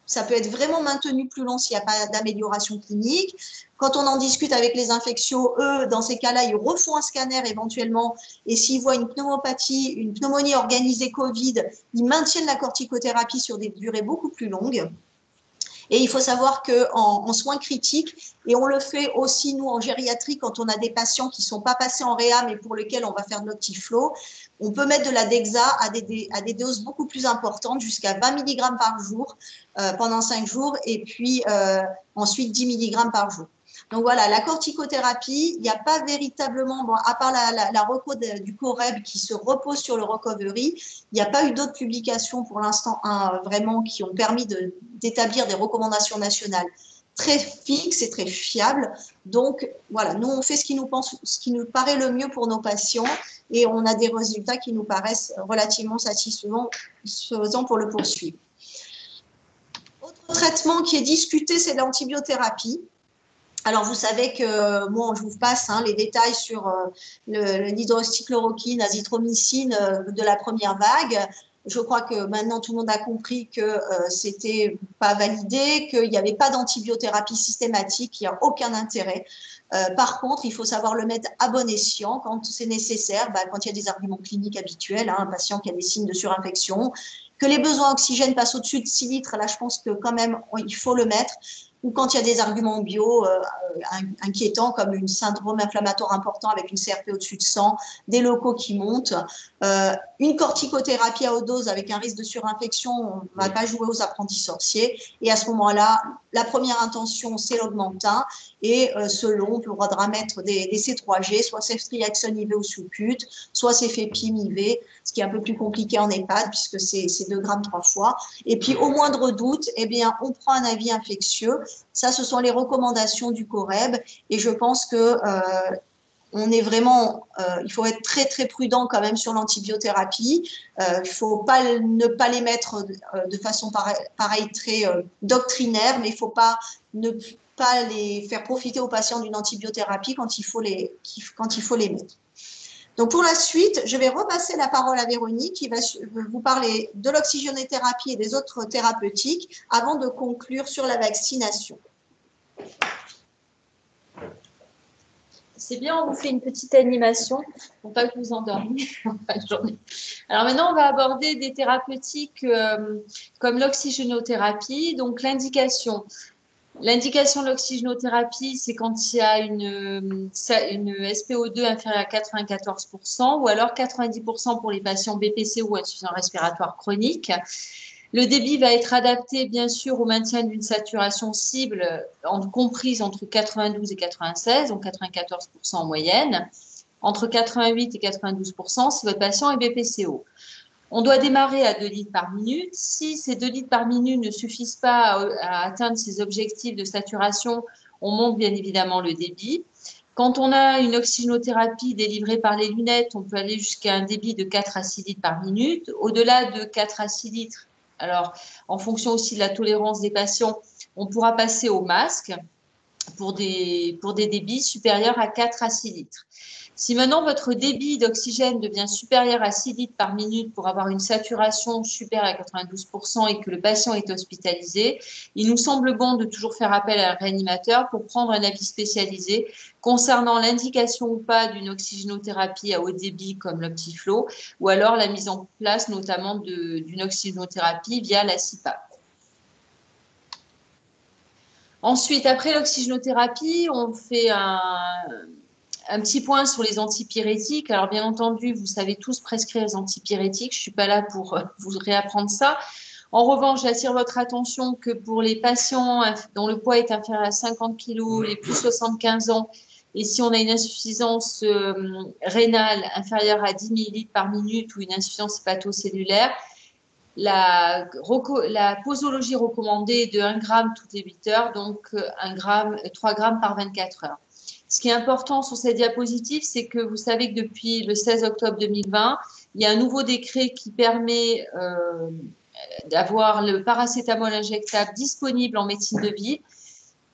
Speaker 2: ça peut être vraiment maintenu plus long s'il n'y a pas d'amélioration clinique. Quand on en discute avec les infectios, eux, dans ces cas-là, ils refont un scanner éventuellement, et s'ils voient une pneumopathie, une pneumonie organisée Covid, ils maintiennent la corticothérapie sur des durées beaucoup plus longues. Et il faut savoir qu'en soins critiques, et on le fait aussi, nous, en gériatrie, quand on a des patients qui ne sont pas passés en réa, mais pour lesquels on va faire de l'Optiflow, on peut mettre de la Dexa à des doses beaucoup plus importantes, jusqu'à 20 mg par jour pendant 5 jours, et puis ensuite 10 mg par jour. Donc voilà, la corticothérapie, il n'y a pas véritablement, à part la reco du COREB qui se repose sur le recovery, il n'y a pas eu d'autres publications pour l'instant vraiment qui ont permis d'établir des recommandations nationales très fixes et très fiables. Donc voilà, nous on fait ce qui nous paraît le mieux pour nos patients, et on a des résultats qui nous paraissent relativement satisfaisants pour le poursuivre. Autre traitement qui est discuté, c'est l'antibiothérapie. Alors, vous savez que, moi, je vous passe les détails sur l'hydroxychloroquine, azithromycine de la première vague. Je crois que maintenant, tout le monde a compris que c'était pas validé, qu'il n'y avait pas d'antibiothérapie systématique, il n'y a aucun intérêt. Par contre, il faut savoir le mettre à bon escient quand c'est nécessaire, quand il y a des arguments cliniques habituels, un patient qui a des signes de surinfection, que les besoins en oxygène passent au-dessus de 6 litres, là, je pense que quand même, il faut le mettre. Ou quand il y a des arguments bio inquiétants, comme un syndrome inflammatoire important avec une CRP au-dessus de 100, des locaux qui montent. Une corticothérapie à haute dose avec un risque de surinfection, on ne va pas jouer aux apprentis sorciers. Et à ce moment-là, la première intention, c'est l'augmentin. Et selon, on pourra mettre des C3G, soit ceftriaxone IV ou sous-cut, soit cefepime IV, ce qui est un peu plus compliqué en EHPAD, puisque c'est 2 grammes 3 fois. Et puis, au moindre doute, on prend un avis infectieux. Ça, ce sont les recommandations du COREB, et je pense que on est vraiment, il faut être très très prudent quand même sur l'antibiothérapie. Il faut ne pas les mettre de façon pareille très doctrinaire, mais il faut ne pas les faire profiter aux patients d'une antibiothérapie quand il faut les mettre. Donc, pour la suite, je vais repasser la parole à Véronique qui va vous parler de l'oxygénothérapie et des autres thérapeutiques avant de conclure sur la vaccination.
Speaker 6: C'est bien, on vous fait une petite animation pour pas que vous endormiez en fin de journée. Alors maintenant, on va aborder des thérapeutiques comme l'oxygénothérapie. Donc, l'indication de l'oxygénothérapie, c'est quand il y a une SpO2 inférieure à 94% ou alors 90% pour les patients BPC ou insuffisance respiratoire chronique. Le débit va être adapté, bien sûr, au maintien d'une saturation cible comprise entre 92 et 96, donc 94% en moyenne, entre 88 et 92% si votre patient est BPCO. On doit démarrer à 2 litres par minute. Si ces 2 litres par minute ne suffisent pas à atteindre ces objectifs de saturation, on monte bien évidemment le débit. Quand on a une oxygénothérapie délivrée par les lunettes, on peut aller jusqu'à un débit de 4 à 6 litres par minute. Au-delà de 4 à 6 litres, alors en fonction aussi de la tolérance des patients, on pourra passer au masque pour des débits supérieurs à 4 à 6 litres. Si maintenant votre débit d'oxygène devient supérieur à 6 litres par minute pour avoir une saturation supérieure à 92% et que le patient est hospitalisé, il nous semble bon de toujours faire appel à un réanimateur pour prendre un avis spécialisé concernant l'indication ou pas d'une oxygénothérapie à haut débit comme l'Optiflow ou alors la mise en place notamment d'une oxygénothérapie via la CPAP. Ensuite, après l'oxygénothérapie, on fait un petit point sur les antipyrétiques. Alors, bien entendu, vous savez tous prescrire les antipyrétiques. Je ne suis pas là pour vous réapprendre ça. En revanche, j'attire votre attention que pour les patients dont le poids est inférieur à 50 kg, les plus de 75 ans, et si on a une insuffisance rénale inférieure à 10 ml par minute ou une insuffisance hépatocellulaire, la posologie recommandée est de 1 g toutes les 8 heures, donc 3 g par 24 heures. Ce qui est important sur cette diapositive, c'est que vous savez que depuis le 16 octobre 2020, il y a un nouveau décret qui permet d'avoir le paracétamol injectable disponible en médecine de ville,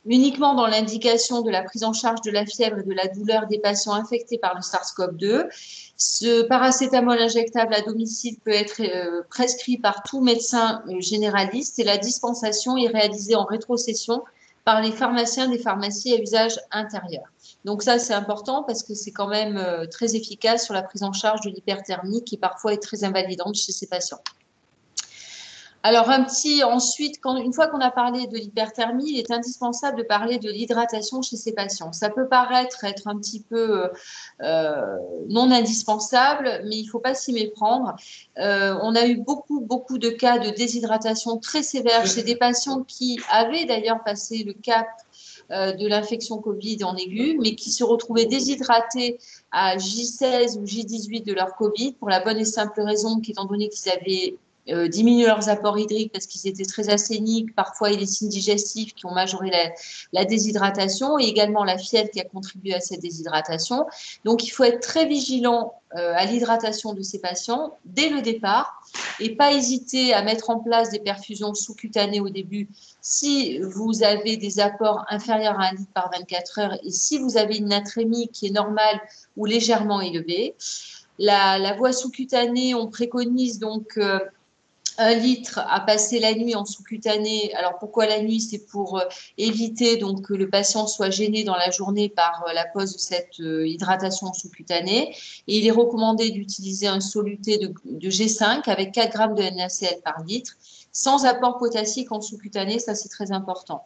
Speaker 6: uniquement dans l'indication de la prise en charge de la fièvre et de la douleur des patients infectés par le SARS-CoV-2. Ce paracétamol injectable à domicile peut être prescrit par tout médecin généraliste et la dispensation est réalisée en rétrocession par les pharmaciens des pharmacies à usage intérieur. Donc ça, c'est important parce que c'est quand même très efficace sur la prise en charge de l'hyperthermie qui parfois est très invalidante chez ces patients. Alors, ensuite, une fois qu'on a parlé de l'hyperthermie, il est indispensable de parler de l'hydratation chez ces patients. Ça peut paraître être un petit peu non indispensable, mais il ne faut pas s'y méprendre. On a eu beaucoup de cas de déshydratation très sévères chez des patients qui avaient d'ailleurs passé le cap de l'infection Covid en aigu, mais qui se retrouvaient déshydratés à J16 ou J18 de leur Covid pour la bonne et simple raison qu'étant donné qu'ils avaient diminué leurs apports hydriques parce qu'ils étaient très acéniques, parfois il y a des signes digestifs qui ont majoré la déshydratation et également la fièvre qui a contribué à cette déshydratation. Donc il faut être très vigilant à l'hydratation de ces patients dès le départ et pas hésiter à mettre en place des perfusions sous-cutanées au début si vous avez des apports inférieurs à 1 litre par 24 heures et si vous avez une natrémie qui est normale ou légèrement élevée. La voie sous-cutanée, on préconise donc 1 litre à passer la nuit en sous-cutané. Alors pourquoi la nuit? C'est pour éviter donc que le patient soit gêné dans la journée par la pose de cette hydratation sous-cutanée. Et il est recommandé d'utiliser un soluté de G5 avec 4 grammes de NaCl par litre, sans apport potassique en sous-cutané, ça c'est très important.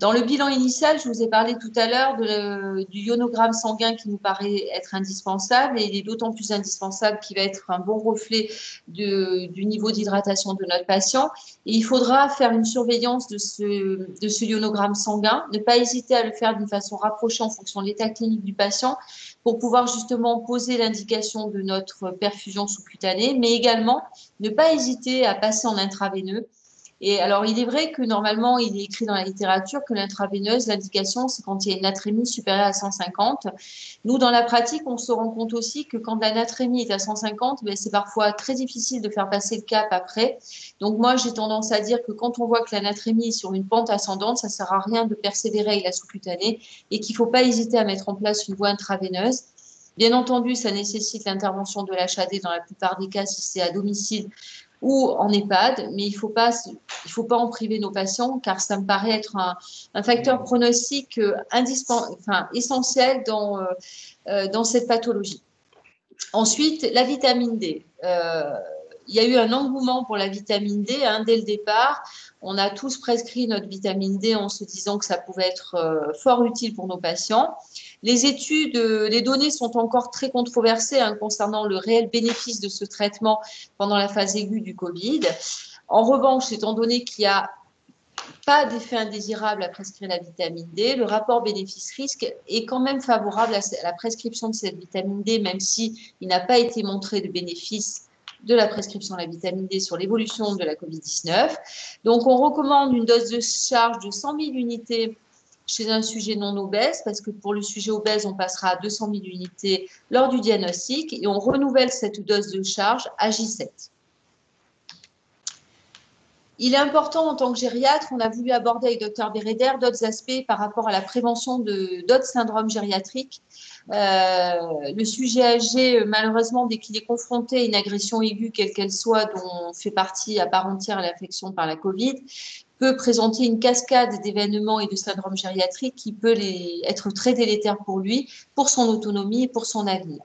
Speaker 6: Dans le bilan initial, je vous ai parlé tout à l'heure du ionogramme sanguin qui nous paraît être indispensable et il est d'autant plus indispensable qu'il va être un bon reflet du niveau d'hydratation de notre patient. Et il faudra faire une surveillance de ce ionogramme sanguin, ne pas hésiter à le faire d'une façon rapprochée en fonction de l'état clinique du patient pour pouvoir justement poser l'indication de notre perfusion sous-cutanée, mais également ne pas hésiter à passer en intraveineux. Et alors, il est vrai que normalement, il est écrit dans la littérature que l'intraveineuse, l'indication, c'est quand il y a une natrémie supérieure à 150. Nous, dans la pratique, on se rend compte aussi que quand la natrémie est à 150, c'est parfois très difficile de faire passer le cap après. Donc, moi, j'ai tendance à dire que quand on voit que la natrémie est sur une pente ascendante, ça ne sert à rien de persévérer avec la sous-cutanée et qu'il ne faut pas hésiter à mettre en place une voie intraveineuse. Bien entendu, ça nécessite l'intervention de l'HAD dans la plupart des cas si c'est à domicile ou en EHPAD, mais il faut pas en priver nos patients car ça me paraît être un facteur pronostic essentiel dans cette pathologie. Ensuite, la vitamine D. Il y a eu un engouement pour la vitamine D dès le départ. On a tous prescrit notre vitamine D en se disant que ça pouvait être fort utile pour nos patients. Les données sont encore très controversées concernant le réel bénéfice de ce traitement pendant la phase aiguë du Covid. En revanche, étant donné qu'il n'y a pas d'effet indésirable à prescrire la vitamine D, le rapport bénéfice-risque est quand même favorable à la prescription de cette vitamine D, même s'il n'a pas été montré de bénéfice de la prescription de la vitamine D sur l'évolution de la COVID-19. Donc, on recommande une dose de charge de 100 000 unités chez un sujet non obèse, parce que pour le sujet obèse, on passera à 200 000 unités lors du diagnostic et on renouvelle cette dose de charge à J7. Il est important, en tant que gériatre, on a voulu aborder avec Dr Béréder d'autres aspects par rapport à la prévention d'autres syndromes gériatriques. Le sujet âgé, malheureusement, dès qu'il est confronté à une agression aiguë, quelle qu'elle soit, dont fait partie à part entière l'infection par la Covid, peut présenter une cascade d'événements et de syndromes gériatriques qui peut être très délétère pour lui, pour son autonomie et pour son avenir.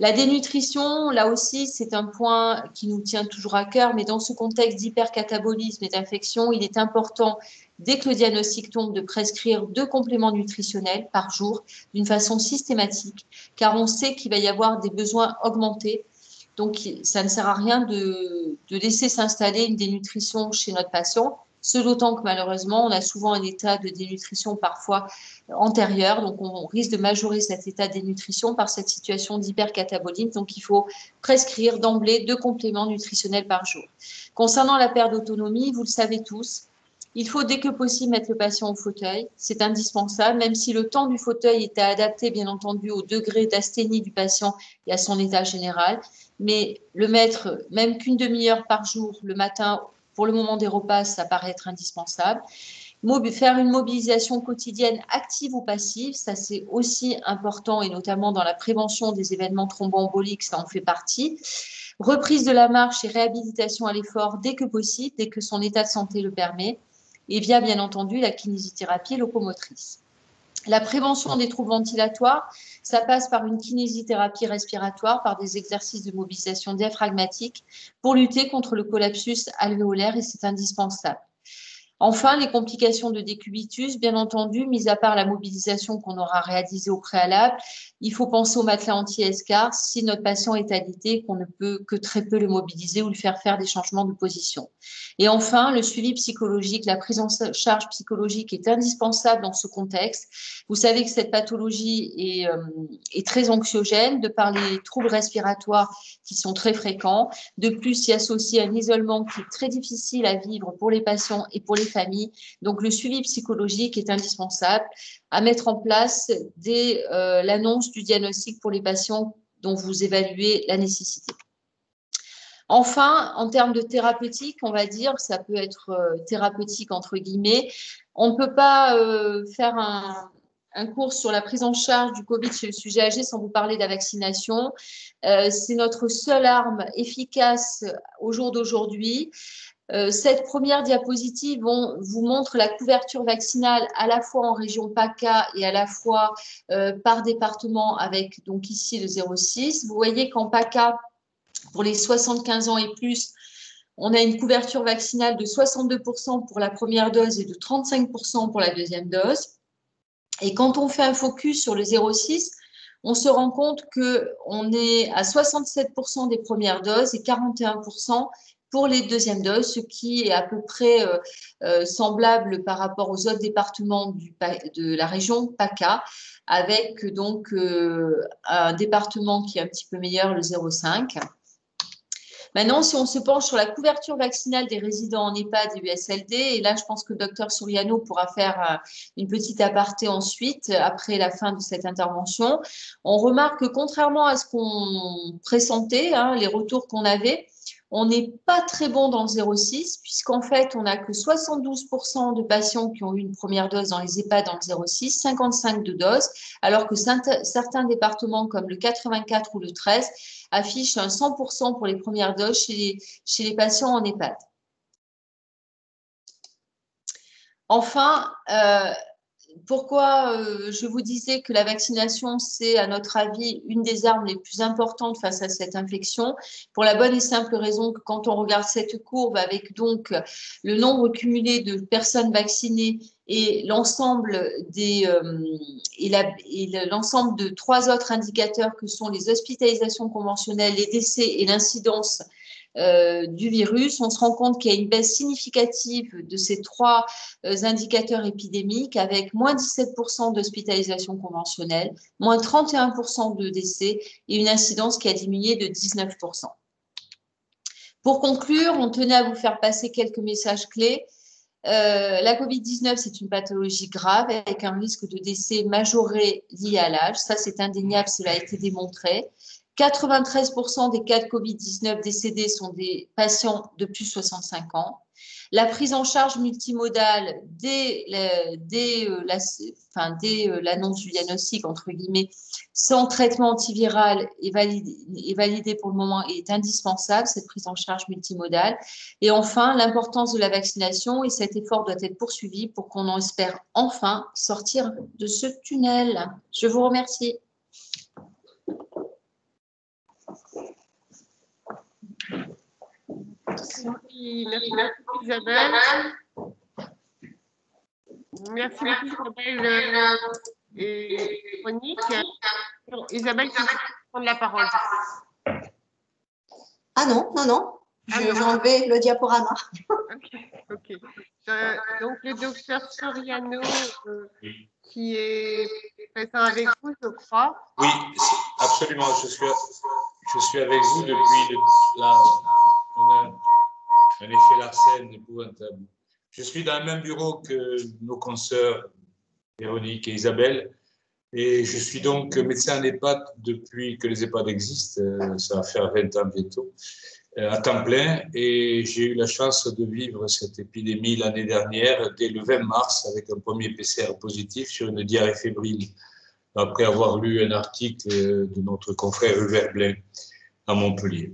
Speaker 6: La dénutrition, là aussi, c'est un point qui nous tient toujours à cœur, mais dans ce contexte d'hypercatabolisme et d'infection, il est important, dès que le diagnostic tombe, de prescrire 2 compléments nutritionnels par jour d'une façon systématique, car on sait qu'il va y avoir des besoins augmentés. Donc, ça ne sert à rien de laisser s'installer une dénutrition chez notre patient, ce d'autant que malheureusement, on a souvent un état de dénutrition parfois antérieur, donc on risque de majorer cet état de dénutrition par cette situation d'hypercatabolisme. Donc, il faut prescrire d'emblée 2 compléments nutritionnels par jour. Concernant la perte d'autonomie, vous le savez tous, il faut dès que possible mettre le patient au fauteuil. C'est indispensable, même si le temps du fauteuil était adapté, bien entendu, au degré d'asthénie du patient et à son état général. Mais le mettre, même qu'une demi-heure par jour, le matin, pour le moment des repas, ça paraît être indispensable. Faire une mobilisation quotidienne active ou passive, ça c'est aussi important, et notamment dans la prévention des événements thromboemboliques, ça en fait partie. Reprise de la marche et réhabilitation à l'effort dès que possible, dès que son état de santé le permet, et bien entendu la kinésithérapie locomotrice. La prévention des troubles ventilatoires, ça passe par une kinésithérapie respiratoire, par des exercices de mobilisation diaphragmatique pour lutter contre le collapsus alvéolaire, et c'est indispensable. Enfin, les complications de décubitus, bien entendu, mis à part la mobilisation qu'on aura réalisée au préalable, il faut penser au matelas anti-escarre si notre patient est alité, qu'on ne peut que très peu le mobiliser ou lui faire des changements de position. Et enfin, le suivi psychologique, la prise en charge psychologique est indispensable dans ce contexte. Vous savez que cette pathologie est très anxiogène de par les troubles respiratoires qui sont très fréquents. De plus, il y associe un isolement qui est très difficile à vivre pour les patients et pour les familles. Donc, le suivi psychologique est indispensable à mettre en place dès l'annonce du diagnostic pour les patients dont vous évaluez la nécessité. Enfin, en termes de thérapeutique, on va dire, ça peut être thérapeutique entre guillemets. On ne peut pas faire un cours sur la prise en charge du Covid chez le sujet âgé sans vous parler de la vaccination. C'est notre seule arme efficace au jour d'aujourd'hui. Cette première diapositive vous montre la couverture vaccinale à la fois en région PACA et à la fois par département avec donc ici le 0,6. Vous voyez qu'en PACA, pour les 75 ans et plus, on a une couverture vaccinale de 62% pour la première dose et de 35% pour la deuxième dose. Et quand on fait un focus sur le 0,6, on se rend compte qu'on est à 67% des premières doses et 41% pour les deuxièmes doses, ce qui est à peu près semblable par rapport aux autres départements de la région PACA, avec donc un département qui est un petit peu meilleur, le 0,5. Maintenant, si on se penche sur la couverture vaccinale des résidents en EHPAD et USLD, et là, je pense que le Dr Suriano pourra faire une petite aparté ensuite, après la fin de cette intervention, on remarque que contrairement à ce qu'on pressentait, les retours qu'on avait, on n'est pas très bon dans le 0,6, puisqu'en fait, on n'a que 72% de patients qui ont eu une première dose dans les EHPAD dans le 0,6, 55 de doses, alors que certains départements comme le 84 ou le 13 affichent un 100% pour les premières doses chez les patients en EHPAD. Enfin, pourquoi je vous disais que la vaccination, c'est à notre avis une des armes les plus importantes face à cette infection, pour la bonne et simple raison que quand on regarde cette courbe avec donc le nombre cumulé de personnes vaccinées et l'ensemble l'ensemble de 3 autres indicateurs que sont les hospitalisations conventionnelles, les décès et l'incidence du virus. On se rend compte qu'il y a une baisse significative de ces 3 indicateurs épidémiques avec moins 17% d'hospitalisation conventionnelle, moins 31% de décès et une incidence qui a diminué de 19%. Pour conclure, on tenait à vous faire passer quelques messages clés. La Covid-19, c'est une pathologie grave avec un risque de décès majoré lié à l'âge. Ça, c'est indéniable, cela a été démontré. 93% des cas de Covid-19 décédés sont des patients de plus de 65 ans. La prise en charge multimodale dès l'annonce du diagnostic, entre guillemets, sans traitement antiviral est validée pour le moment et est indispensable, cette prise en charge multimodale. Et enfin, l'importance de la vaccination et cet effort doit être poursuivi pour qu'on en espère enfin sortir de ce tunnel. Je vous remercie.
Speaker 3: Merci beaucoup Isabelle. Merci beaucoup Isabelle et Monique. Isabelle, tu peux prendre la parole.
Speaker 2: Ah non. J'ai enlevé le diaporama.
Speaker 3: Ok. Donc le docteur Soriano qui est présent avec vous, je crois.
Speaker 7: Oui, absolument. Je suis avec vous depuis on a un effet Larsen épouvantable. Je suis dans le même bureau que nos consoeurs Véronique et Isabelle. Et je suis donc médecin en EHPAD depuis que les EHPAD existent. Ça va faire 20 ans bientôt, à temps plein. Et j'ai eu la chance de vivre cette épidémie l'année dernière, dès le 20 mars, avec un premier PCR positif sur une diarrhée fébrile, après avoir lu un article de notre confrère Hubert Blain à Montpellier.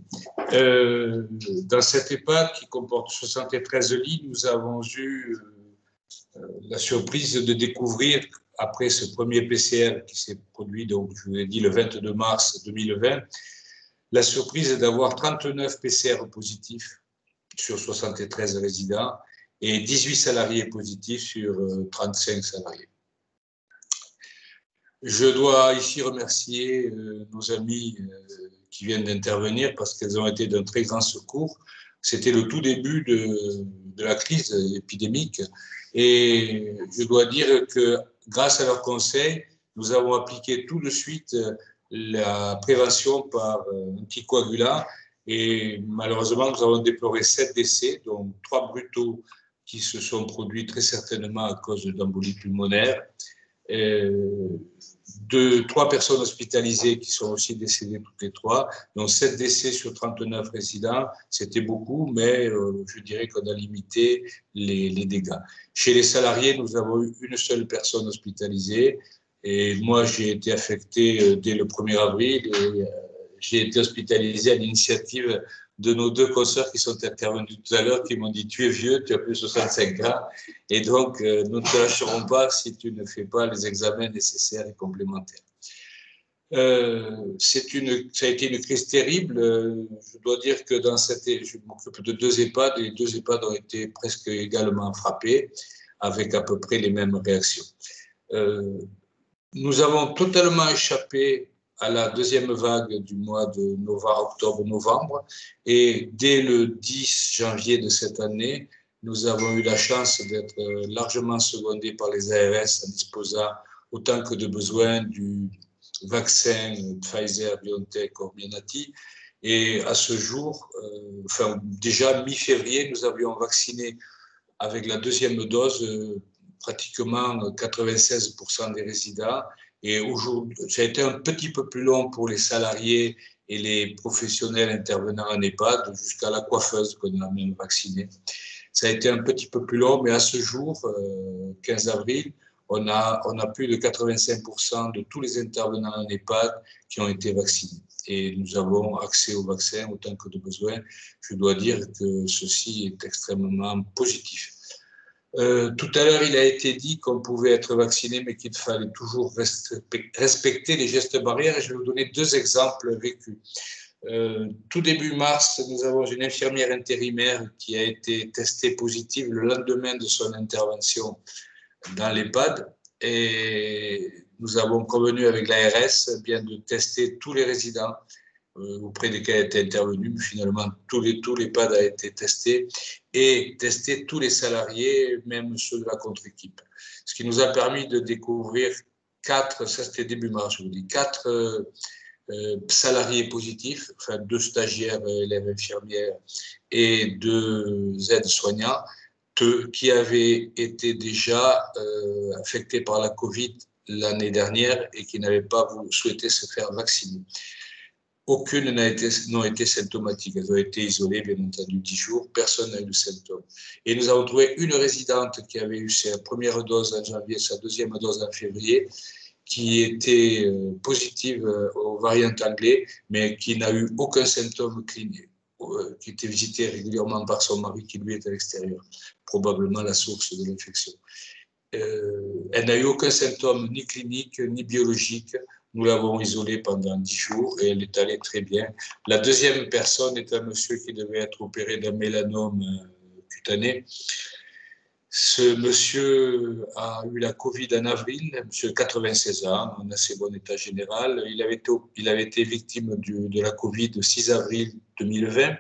Speaker 7: Dans cette EHPAD qui comporte 73 lits, nous avons eu la surprise de découvrir, après ce premier PCR qui s'est produit, donc je vous l'ai dit, le 22 mars 2020, la surprise d'avoir 39 PCR positifs sur 73 résidents et 18 salariés positifs sur 35 salariés. Je dois ici remercier nos amis qui viennent d'intervenir parce qu'elles ont été d'un très grand secours. C'était le tout début de la crise épidémique et je dois dire que grâce à leurs conseils, nous avons appliqué tout de suite la prévention par anticoagulants et malheureusement, nous avons déploré 7 décès, dont 3 brutaux qui se sont produits très certainement à cause d'embolie pulmonaire. 3 personnes hospitalisées qui sont aussi décédées toutes les 3, donc 7 décès sur 39 résidents, c'était beaucoup, mais je dirais qu'on a limité les dégâts. Chez les salariés, nous avons eu une seule personne hospitalisée, et moi j'ai été affecté dès le 1er avril, et j'ai été hospitalisé à l'initiative de nos 2 consoeurs qui sont intervenus tout à l'heure, qui m'ont dit « tu es vieux, tu as plus de 65 ans, et donc nous ne te lâcherons pas si tu ne fais pas les examens nécessaires et complémentaires ». Ça a été une crise terrible. Je dois dire que je m'occupe de 2 EHPAD, et les 2 EHPAD ont été presque également frappés, avec à peu près les mêmes réactions. Nous avons totalement échappé à la deuxième vague du mois de octobre-novembre. Et dès le 10 janvier de cette année, nous avons eu la chance d'être largement secondés par les ARS en disposant autant que de besoin du vaccin Pfizer, BioNTech, Comirnaty. Et à ce jour, déjà mi-février, nous avions vacciné avec la deuxième dose pratiquement 96% des résidents. Et aujourd'hui, ça a été un petit peu plus long pour les salariés et les professionnels intervenant en EHPAD, jusqu'à la coiffeuse qu'on a même vaccinée. Ça a été un petit peu plus long, mais à ce jour, 15 avril, on a plus de 85% de tous les intervenants en EHPAD qui ont été vaccinés. Et nous avons accès au vaccin autant que de besoin. Je dois dire que ceci est extrêmement positif. Tout à l'heure, il a été dit qu'on pouvait être vacciné, mais qu'il fallait toujours respecter les gestes barrières. Et je vais vous donner 2 exemples vécus. Tout début mars, nous avons une infirmière intérimaire qui a été testée positive le lendemain de son intervention dans l'EHPAD. Et nous avons convenu avec l'ARS bien de tester tous les résidents. auprès desquels était intervenu, mais finalement tous les EHPAD a été testé et testé tous les salariés, même ceux de la contre-équipe. Ce qui nous a permis de découvrir 4, ça c'était début mars, je vous dis, 4 salariés positifs, enfin 2 stagiaires, élèves infirmières et 2 aides-soignants qui avaient été déjà affectés par la Covid l'année dernière et qui n'avaient pas souhaité se faire vacciner. Aucune n'ont été symptomatiques. Elles ont été isolées, bien entendu, 10 jours. Personne n'a eu de symptômes. Et nous avons trouvé une résidente qui avait eu sa première dose en janvier, sa deuxième dose en février, qui était positive au variant anglais, mais qui n'a eu aucun symptôme clinique, qui était visitée régulièrement par son mari qui lui est à l'extérieur, probablement la source de l'infection. Elle n'a eu aucun symptôme ni clinique ni biologique. Nous l'avons isolée pendant 10 jours et elle est allée très bien. La deuxième personne est un monsieur qui devait être opéré d'un mélanome cutané. Ce monsieur a eu la Covid en avril, monsieur de 96 ans, en assez bon état général. Il avait été victime de la Covid le 6 avril 2020.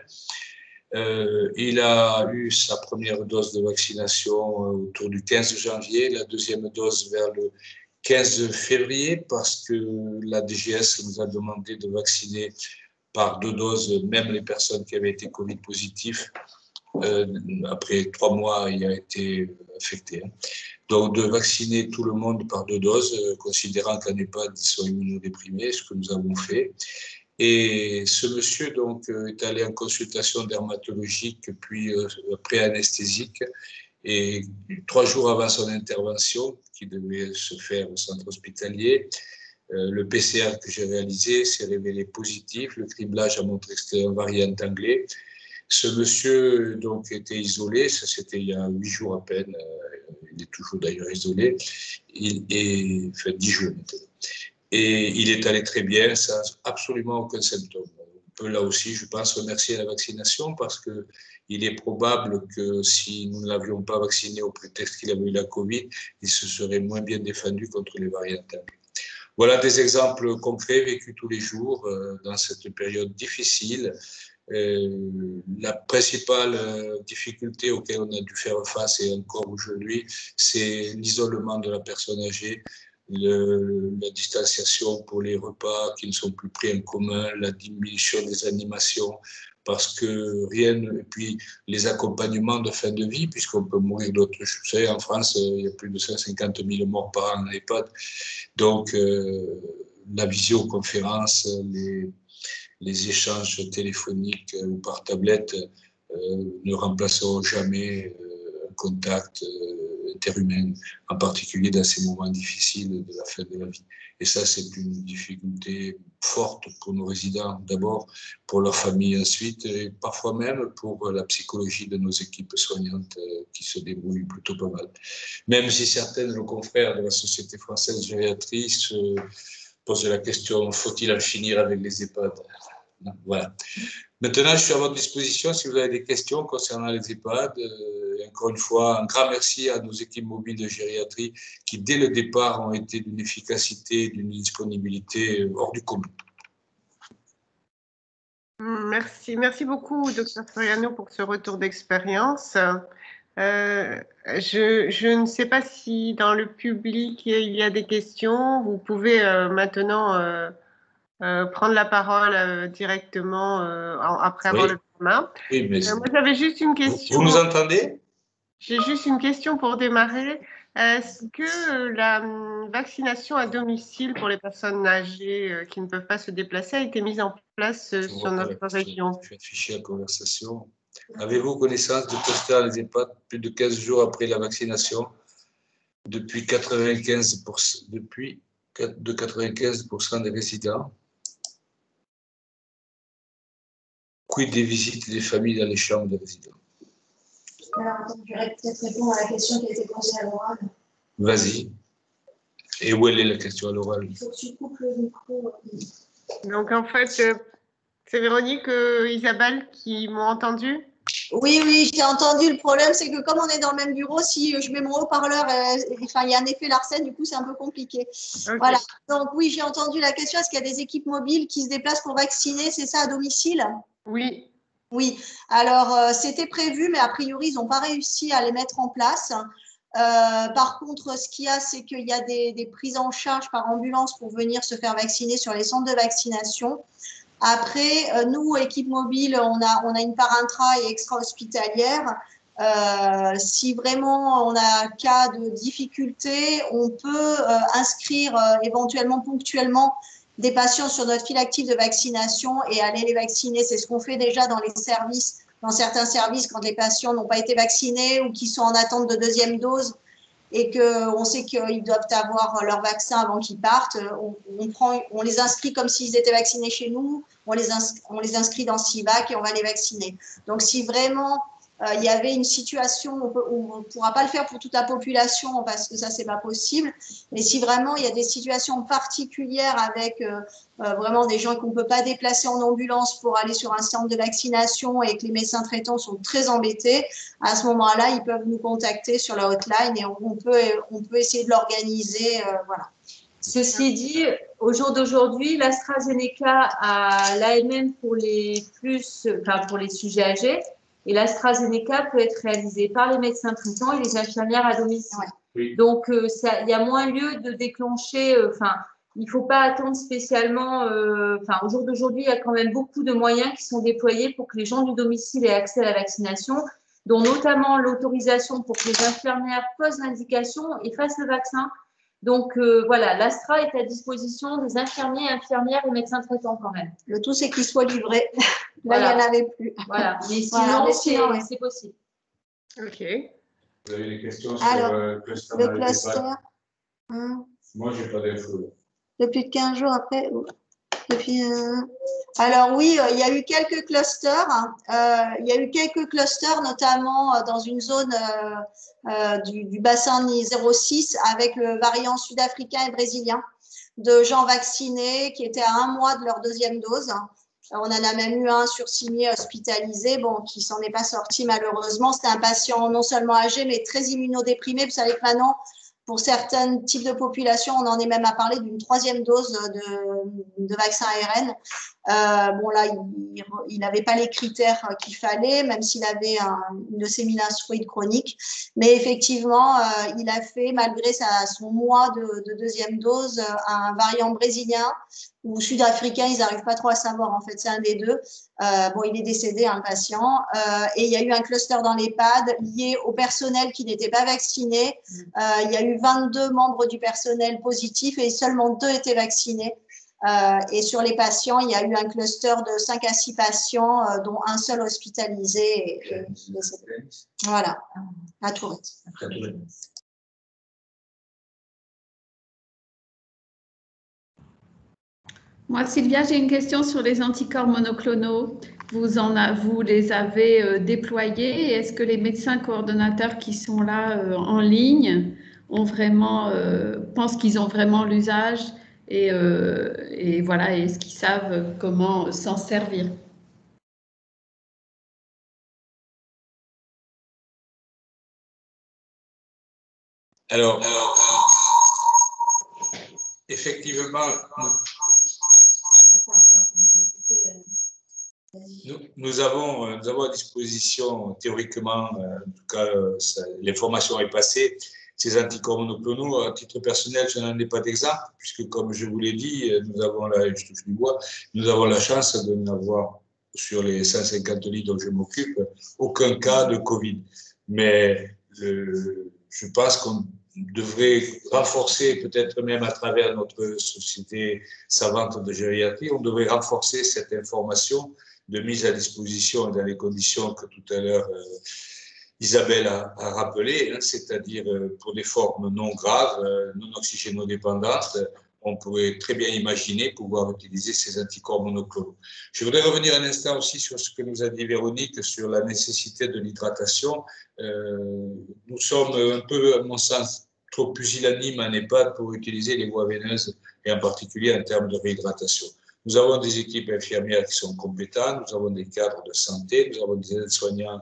Speaker 7: Il a eu sa première dose de vaccination autour du 15 janvier, la deuxième dose vers le 15 février, parce que la DGS nous a demandé de vacciner par 2 doses, même les personnes qui avaient été Covid positifs. Après 3 mois, il a été affecté. Donc, de vacciner tout le monde par 2 doses, considérant qu'en EHPAD, ils sont immunodéprimés, ce que nous avons fait. Et ce monsieur donc, est allé en consultation dermatologique, puis pré-anesthésique. Et 3 jours avant son intervention, qui devait se faire au centre hospitalier, le PCR que j'ai réalisé s'est révélé positif. Le criblage a montré que c'était un variant anglais. Ce monsieur donc était isolé, ça c'était il y a 8 jours à peine, il est toujours d'ailleurs isolé, enfin 10 jours maintenant. Et il est allé très bien, sans absolument aucun symptôme. On peut là aussi, je pense, remercier la vaccination parce qu'il est probable que si nous ne l'avions pas vacciné au prétexte qu'il avait eu la Covid, il se serait moins bien défendu contre les variantes anglais. Voilà des exemples concrets vécus tous les jours dans cette période difficile. La principale difficulté auquel on a dû faire face, et encore aujourd'hui, c'est l'isolement de la personne âgée, la distanciation pour les repas qui ne sont plus pris en commun, la diminution des animations, parce que rien, et puis les accompagnements de fin de vie, puisqu'on peut mourir d'autres choses. Vous savez, en France, il y a plus de 150 000 morts par an en EHPAD. Donc, la visioconférence, les échanges téléphoniques ou par tablette ne remplaceront jamais un contact interhumain, en particulier dans ces moments difficiles de la fin de la vie. Et ça, c'est une difficulté forte pour nos résidents, d'abord, pour leur famille ensuite, et parfois même pour la psychologie de nos équipes soignantes qui se débrouillent plutôt pas mal. Même si certains de nos confrères de la Société française de gériatrie se posent la question, faut-il en finir avec les EHPAD ? Voilà. Maintenant, je suis à votre disposition si vous avez des questions concernant les EHPAD. Encore une fois, un grand merci à nos équipes mobiles de gériatrie qui, dès le départ, ont été d'une efficacité, d'une disponibilité hors du commun.
Speaker 3: Merci beaucoup, Dr Soriano, pour ce retour d'expérience. Je ne sais pas si dans le public il y a des questions. Vous pouvez maintenant prendre la parole directement après avoir le format.
Speaker 7: Oui, mais
Speaker 3: moi, j'avais juste une question.
Speaker 7: Vous nous entendez?
Speaker 3: J'ai juste une question pour démarrer. Est-ce que la vaccination à domicile pour les personnes âgées qui ne peuvent pas se déplacer a été mise en place sur notre région?
Speaker 7: Je vais afficher la conversation. Avez-vous connaissance de clusters à les EHPAD plus de 15 jours après la vaccination depuis 95% des résidents? Quid des visites des familles dans les chambres des résidents?
Speaker 1: Alors, je vais peut-être répondre à la question qui a été posée à l'oral.
Speaker 7: Vas-y. Et où elle est la question à l'oral?
Speaker 1: Il faut que tu coupes le micro.
Speaker 3: Donc, en fait, c'est Véronique, Isabelle qui m'ont entendu?
Speaker 2: Oui, oui, j'ai entendu. Le problème, c'est que comme on est dans le même bureau, si je mets mon haut-parleur, enfin, il y a un effet Larsen, du coup, c'est un peu compliqué.
Speaker 3: Ok.
Speaker 2: Voilà. Donc, oui, j'ai entendu la question. Est-ce qu'il y a des équipes mobiles qui se déplacent pour vacciner? C'est ça, à domicile?
Speaker 3: Oui.
Speaker 2: Oui. Alors, c'était prévu, mais a priori, ils n'ont pas réussi à les mettre en place. Par contre, ce qu'il y a, c'est qu'il y a des prises en charge par ambulance pour venir se faire vacciner sur les centres de vaccination. Après, nous, équipe mobile, on a une part intra et extra-hospitalière. Si vraiment on a cas de difficulté, on peut inscrire éventuellement ponctuellement des patients sur notre file active de vaccination et aller les vacciner. C'est ce qu'on fait déjà dans les services, dans certains services, quand les patients n'ont pas été vaccinés ou qui sont en attente de deuxième dose et qu'on sait qu'ils doivent avoir leur vaccin avant qu'ils partent. On les inscrit comme s'ils étaient vaccinés chez nous, on les inscrit dans CIVAC et on va les vacciner. Donc, si vraiment il y avait une situation où on ne pourra pas le faire pour toute la population parce que ça, c'est pas possible, mais si vraiment il y a des situations particulières avec vraiment des gens qu'on ne peut pas déplacer en ambulance pour aller sur un centre de vaccination et que les médecins traitants sont très embêtés, à ce moment-là, ils peuvent nous contacter sur la hotline et on peut essayer de l'organiser. Voilà.
Speaker 6: Ceci dit, au jour d'aujourd'hui, l'AstraZeneca a l'AMM pour les sujets âgés et l'AstraZeneca peut être réalisé par les médecins traitants et les infirmières à domicile.
Speaker 2: Ouais.
Speaker 7: Oui.
Speaker 6: Donc, il y a moins lieu de déclencher. Il ne faut pas attendre spécialement. Au jour d'aujourd'hui, il y a quand même beaucoup de moyens qui sont déployés pour que les gens du domicile aient accès à la vaccination, dont notamment l'autorisation pour que les infirmières posent l'indication et fassent le vaccin. Donc, voilà, l'Astra est à disposition des infirmiers, infirmières et médecins traitants quand même.
Speaker 2: Le tout, c'est qu'ils soient livrés. Là,
Speaker 6: Voilà.
Speaker 2: il n'y en avait plus.
Speaker 6: Voilà, mais
Speaker 2: Voilà,
Speaker 6: sinon,
Speaker 2: ouais.
Speaker 6: c'est possible.
Speaker 3: Ok.
Speaker 7: Vous avez des questions
Speaker 2: Alors,
Speaker 7: sur le cluster
Speaker 2: Le
Speaker 7: dans les
Speaker 2: cluster,
Speaker 7: EHPAD?
Speaker 2: hein,
Speaker 7: Moi, je n'ai pas d'infos.
Speaker 2: depuis 15 jours après. Depuis, alors oui, il y a eu quelques clusters. Il y a eu quelques clusters, notamment dans une zone du bassin 06 avec le variant sud-africain et brésilien, de gens vaccinés qui étaient à 1 mois de leur deuxième dose. On en a même eu un sur 6 hospitalisé, bon, qui s'en est pas sorti malheureusement. C'était un patient non seulement âgé, mais très immunodéprimé. Vous savez que maintenant, pour certains types de populations, on en est même à parler d'une 3e dose de vaccin ARN. Bon, là, il n'avait pas les critères qu'il fallait, même s'il avait une leucémie lymphoïde chronique. Mais effectivement, il a fait, malgré son mois de deuxième dose, un variant brésilien ou sud-africain, ils n'arrivent pas trop à savoir, en fait, c'est un des deux. Bon, il est décédé, le patient. Et il y a eu un cluster dans l'EHPAD lié au personnel qui n'était pas vacciné. Il y a eu 22 membres du personnel positifs et seulement 2 étaient vaccinés. Et sur les patients, il y a eu un cluster de 5 à 6 patients, dont un seul hospitalisé. Et décédé. Voilà, à Tourette.
Speaker 5: Moi, Sylvia, j'ai une question sur les anticorps monoclonaux. Vous les avez déployés. Est-ce que les médecins coordonnateurs qui sont là en ligne pensent qu'ils ont vraiment l'usage et voilà, est-ce qu'ils savent comment s'en servir?
Speaker 7: Alors, effectivement, nous avons à disposition, théoriquement, en tout cas, l'information est passée, ces anticorps monoclonaux. À titre personnel, je n'en ai pas d'exemple, puisque, comme je vous l'ai dit, nous avons la chance de n'avoir, sur les 150 lits dont je m'occupe, aucun cas de Covid. Mais je pense qu'on devrait renforcer, peut-être même à travers notre société savante de gériatrie, on devrait renforcer cette information de mise à disposition dans les conditions que tout à l'heure Isabelle a rappelées, hein, c'est-à-dire pour des formes non graves, non oxygénodépendantes, on pourrait très bien imaginer pouvoir utiliser ces anticorps monoclonaux. Je voudrais revenir un instant aussi sur ce que nous a dit Véronique sur la nécessité de l'hydratation. Nous sommes un peu, à mon sens, trop pusillanimes en EHPAD pour utiliser les voies veineuses et en particulier en termes de réhydratation. Nous avons des équipes infirmières qui sont compétentes, nous avons des cadres de santé, nous avons des aides-soignants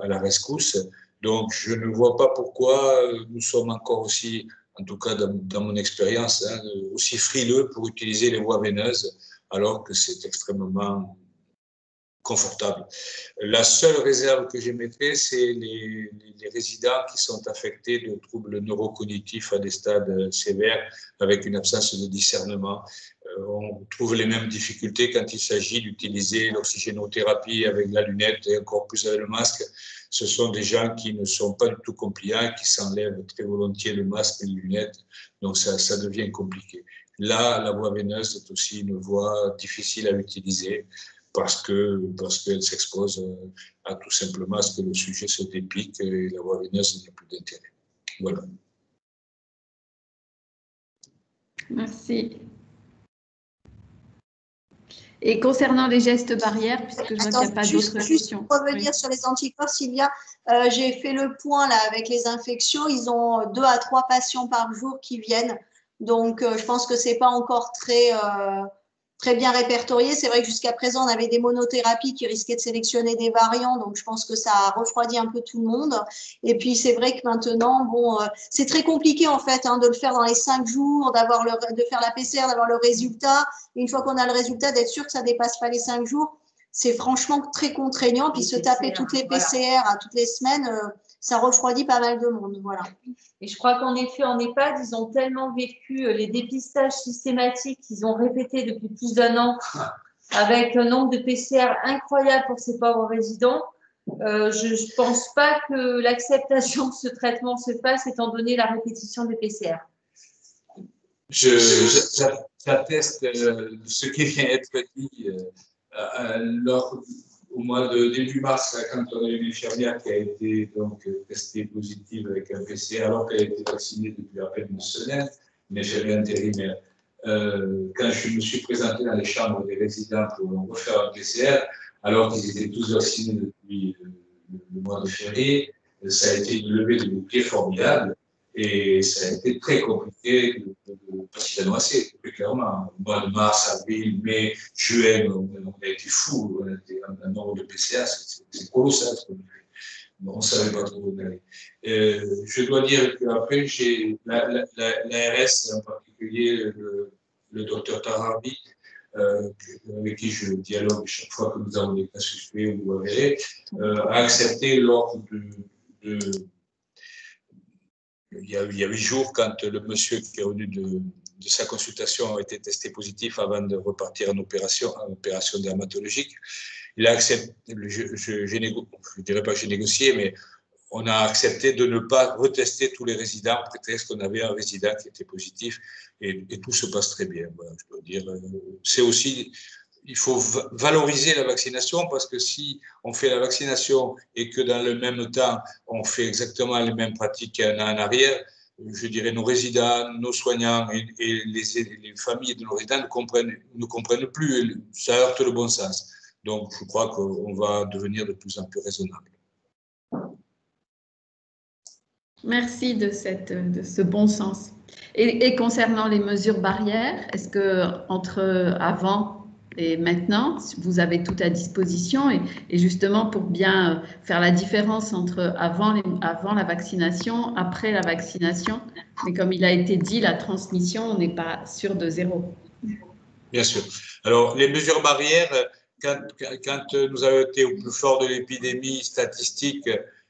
Speaker 7: à la rescousse. Donc, je ne vois pas pourquoi nous sommes encore aussi, en tout cas dans mon expérience, hein, aussi frileux pour utiliser les voies veineuses, alors que c'est extrêmement confortable. La seule réserve que j'émettrais, c'est les résidents qui sont affectés de troubles neurocognitifs à des stades sévères avec une absence de discernement. On trouve les mêmes difficultés quand il s'agit d'utiliser l'oxygénothérapie avec la lunette et encore plus avec le masque. Ce sont des gens qui ne sont pas du tout compliants, qui s'enlèvent très volontiers le masque et les lunettes, donc ça devient compliqué. Là, la voie veineuse est aussi une voie difficile à utiliser, parce qu'elle s'expose à tout simplement à ce que le sujet se dépique et la voie veineuse n'a plus d'intérêt. Voilà.
Speaker 5: Merci. Et concernant les gestes barrières, puisque je vois qu'il n'y a pas d'autres questions.
Speaker 2: Juste pour revenir sur les anticorps, Sylvia, j'ai fait le point là avec les infections. Ils ont 2 à 3 patients par jour qui viennent. Donc, je pense que ce n'est pas encore très bien répertorié. C'est vrai que jusqu'à présent, on avait des monothérapies qui risquaient de sélectionner des variants. Donc, je pense que ça a refroidi un peu tout le monde. Et puis, c'est vrai que maintenant, bon, c'est très compliqué en fait hein, de le faire dans les 5 jours, de faire la PCR, d'avoir le résultat. Une fois qu'on a le résultat, d'être sûr que ça ne dépasse pas les 5 jours. C'est franchement très contraignant. Puis se taper toutes les PCR à toutes les semaines, ça refroidit pas mal de monde. Voilà.
Speaker 6: Et je crois qu'en effet, en EHPAD, ils ont tellement vécu les dépistages systématiques qu'ils ont répété depuis plus d'1 an, avec un nombre de PCR incroyable pour ces pauvres résidents. Je ne pense pas que l'acceptation de ce traitement se fasse, étant donné la répétition des PCR.
Speaker 7: J'atteste ce qui vient d'être dit au mois de début mars, quand on a eu une infirmière qui a été donc testée positive avec un PCR, alors qu'elle a été vaccinée depuis à peine 1 semaine, une infirmière intérimaire. Quand je me suis présenté dans les chambres des résidents pour refaire un PCR, alors qu'ils étaient tous vaccinés depuis le mois de février, ça a été une levée de bouclier formidable. Et ça a été très compliqué parce qu'il y en a assez, plus clairement. Au mois de mars, avril, mai, juin, on a été fous. On a été un nombre de PCA, c'est colossal. On ne savait pas trop où aller. Je dois dire qu'après, j'ai l'ARS, en particulier le docteur Tararbi, avec qui je dialogue chaque fois que nous avons des cas suspects ou avérés, a accepté l'ordre il y a 8 jours, quand le monsieur qui est revenu de sa consultation a été testé positif avant de repartir en opération dermatologique, il a accepté, je ne dirais pas que j'ai négocié, mais on a accepté de ne pas retester tous les résidents, prétexte qu'on avait un résident qui était positif, et tout se passe très bien. Voilà, je dois dire. C'est aussi, il faut valoriser la vaccination, parce que si on fait la vaccination et que dans le même temps, on fait exactement les mêmes pratiques qu'il y en a en arrière, je dirais nos résidents, nos soignants et les familles de nos résidents ne comprennent plus. Ça heurte le bon sens. Donc, je crois qu'on va devenir de plus en plus raisonnable.
Speaker 5: Merci de ce bon sens. Et concernant les mesures barrières, est-ce que entre avant et maintenant, vous avez tout à disposition et justement pour bien faire la différence entre avant la vaccination, après la vaccination, mais comme il a été dit, la transmission, on n'est pas sûr de 0.
Speaker 7: Bien sûr. Alors, les mesures barrières, quand nous avons été au plus fort de l'épidémie statistique,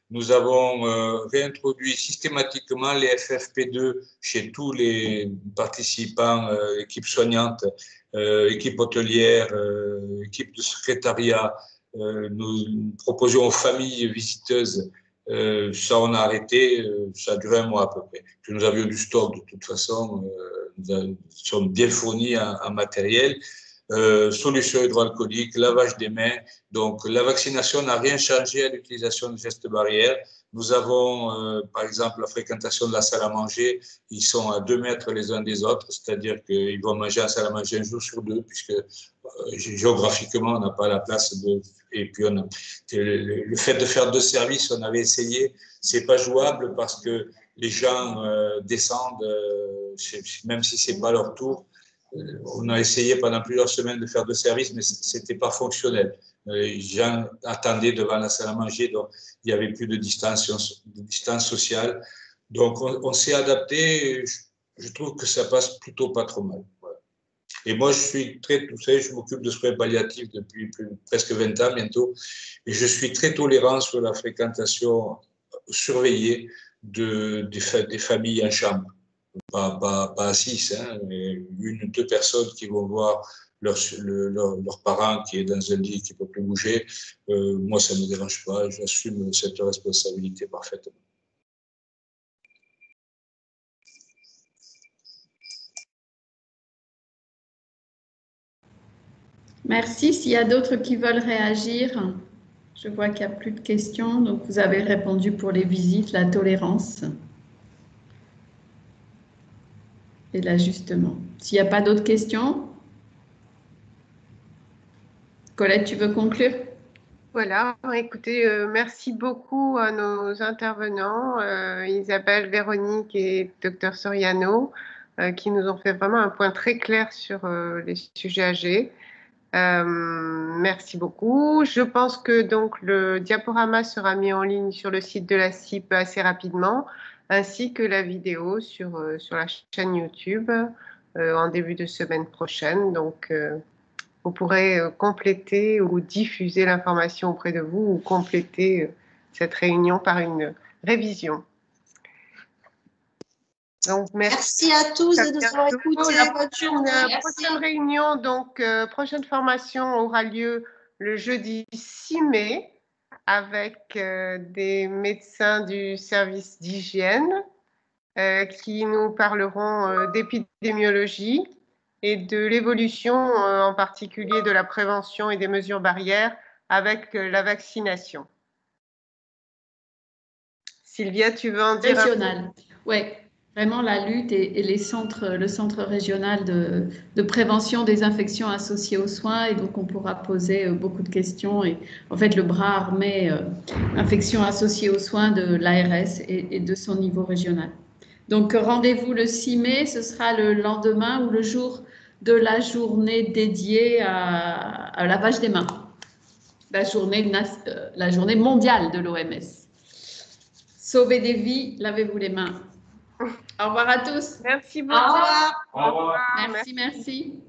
Speaker 7: nous avons réintroduit systématiquement les FFP2 chez tous les participants, équipes soignantes, équipe hôtelière, équipe de secrétariat. Nous proposions aux familles visiteuses. Ça, on a arrêté, ça a duré 1 mois à peu près. Puis nous avions du stock de toute façon, nous sommes bien fournis en matériel. Solutions hydroalcooliques, lavage des mains. Donc, la vaccination n'a rien changé à l'utilisation de gestes barrières. Nous avons, par exemple, la fréquentation de la salle à manger. Ils sont à 2 mètres les uns des autres, c'est-à-dire qu'ils vont manger en salle à manger 1 jour sur 2, puisque géographiquement, on n'a pas la place de... Et puis, le fait de faire 2 services, on avait essayé, c'est pas jouable parce que les gens descendent, même si c'est pas leur tour. On a essayé pendant plusieurs semaines de faire 2 services, mais ce n'était pas fonctionnel. Les gens attendaient devant la salle à manger, donc il n'y avait plus de distance sociale. Donc on s'est adapté, je trouve que ça passe plutôt pas trop mal. Voilà. Et moi, vous savez, je m'occupe de soins palliatifs depuis presque 20 ans bientôt, et je suis très tolérant sur la fréquentation surveillée des familles en chambre. Pas à 6, hein, mais 1 ou 2 personnes qui vont voir leur parent qui est dans un lit qui ne peut plus bouger. Moi, ça ne me dérange pas, j'assume cette responsabilité parfaitement.
Speaker 5: Merci. S'il y a d'autres qui veulent réagir, je vois qu'il n'y a plus de questions. Donc, vous avez répondu pour les visites, la tolérance et l'ajustement. S'il n'y a pas d'autres questions, Colette, tu veux conclure?
Speaker 3: Voilà, écoutez, merci beaucoup à nos intervenants, Isabelle, Véronique et Dr Soriano, qui nous ont fait vraiment un point très clair sur les sujets âgés. Merci beaucoup. Je pense que donc le diaporama sera mis en ligne sur le site de la CIP assez rapidement, ainsi que la vidéo sur la chaîne YouTube en début de semaine prochaine. Donc, vous pourrez compléter ou diffuser l'information auprès de vous ou compléter cette réunion par une révision. Donc,
Speaker 2: Merci à tous de nous avoir écoutés.
Speaker 3: La prochaine réunion, donc prochaine formation aura lieu le jeudi 6 mai avec des médecins du service d'hygiène qui nous parleront d'épidémiologie et de l'évolution en particulier de la prévention et des mesures barrières avec la vaccination. Sylvia, tu veux en dire
Speaker 5: Régional, oui. Vraiment la lutte et le centre régional de prévention des infections associées aux soins. Et donc, on pourra poser beaucoup de questions. Et en fait, le bras armé infections associées aux soins de l'ARS et de son niveau régional. Donc, rendez-vous le 6 mai, ce sera le lendemain ou le jour de la journée dédiée à lavage des mains. La journée mondiale de l'OMS. Sauvez des vies, lavez-vous les mains. Au revoir à tous.
Speaker 3: Merci beaucoup.
Speaker 2: Au revoir.
Speaker 4: Au revoir.
Speaker 5: Merci.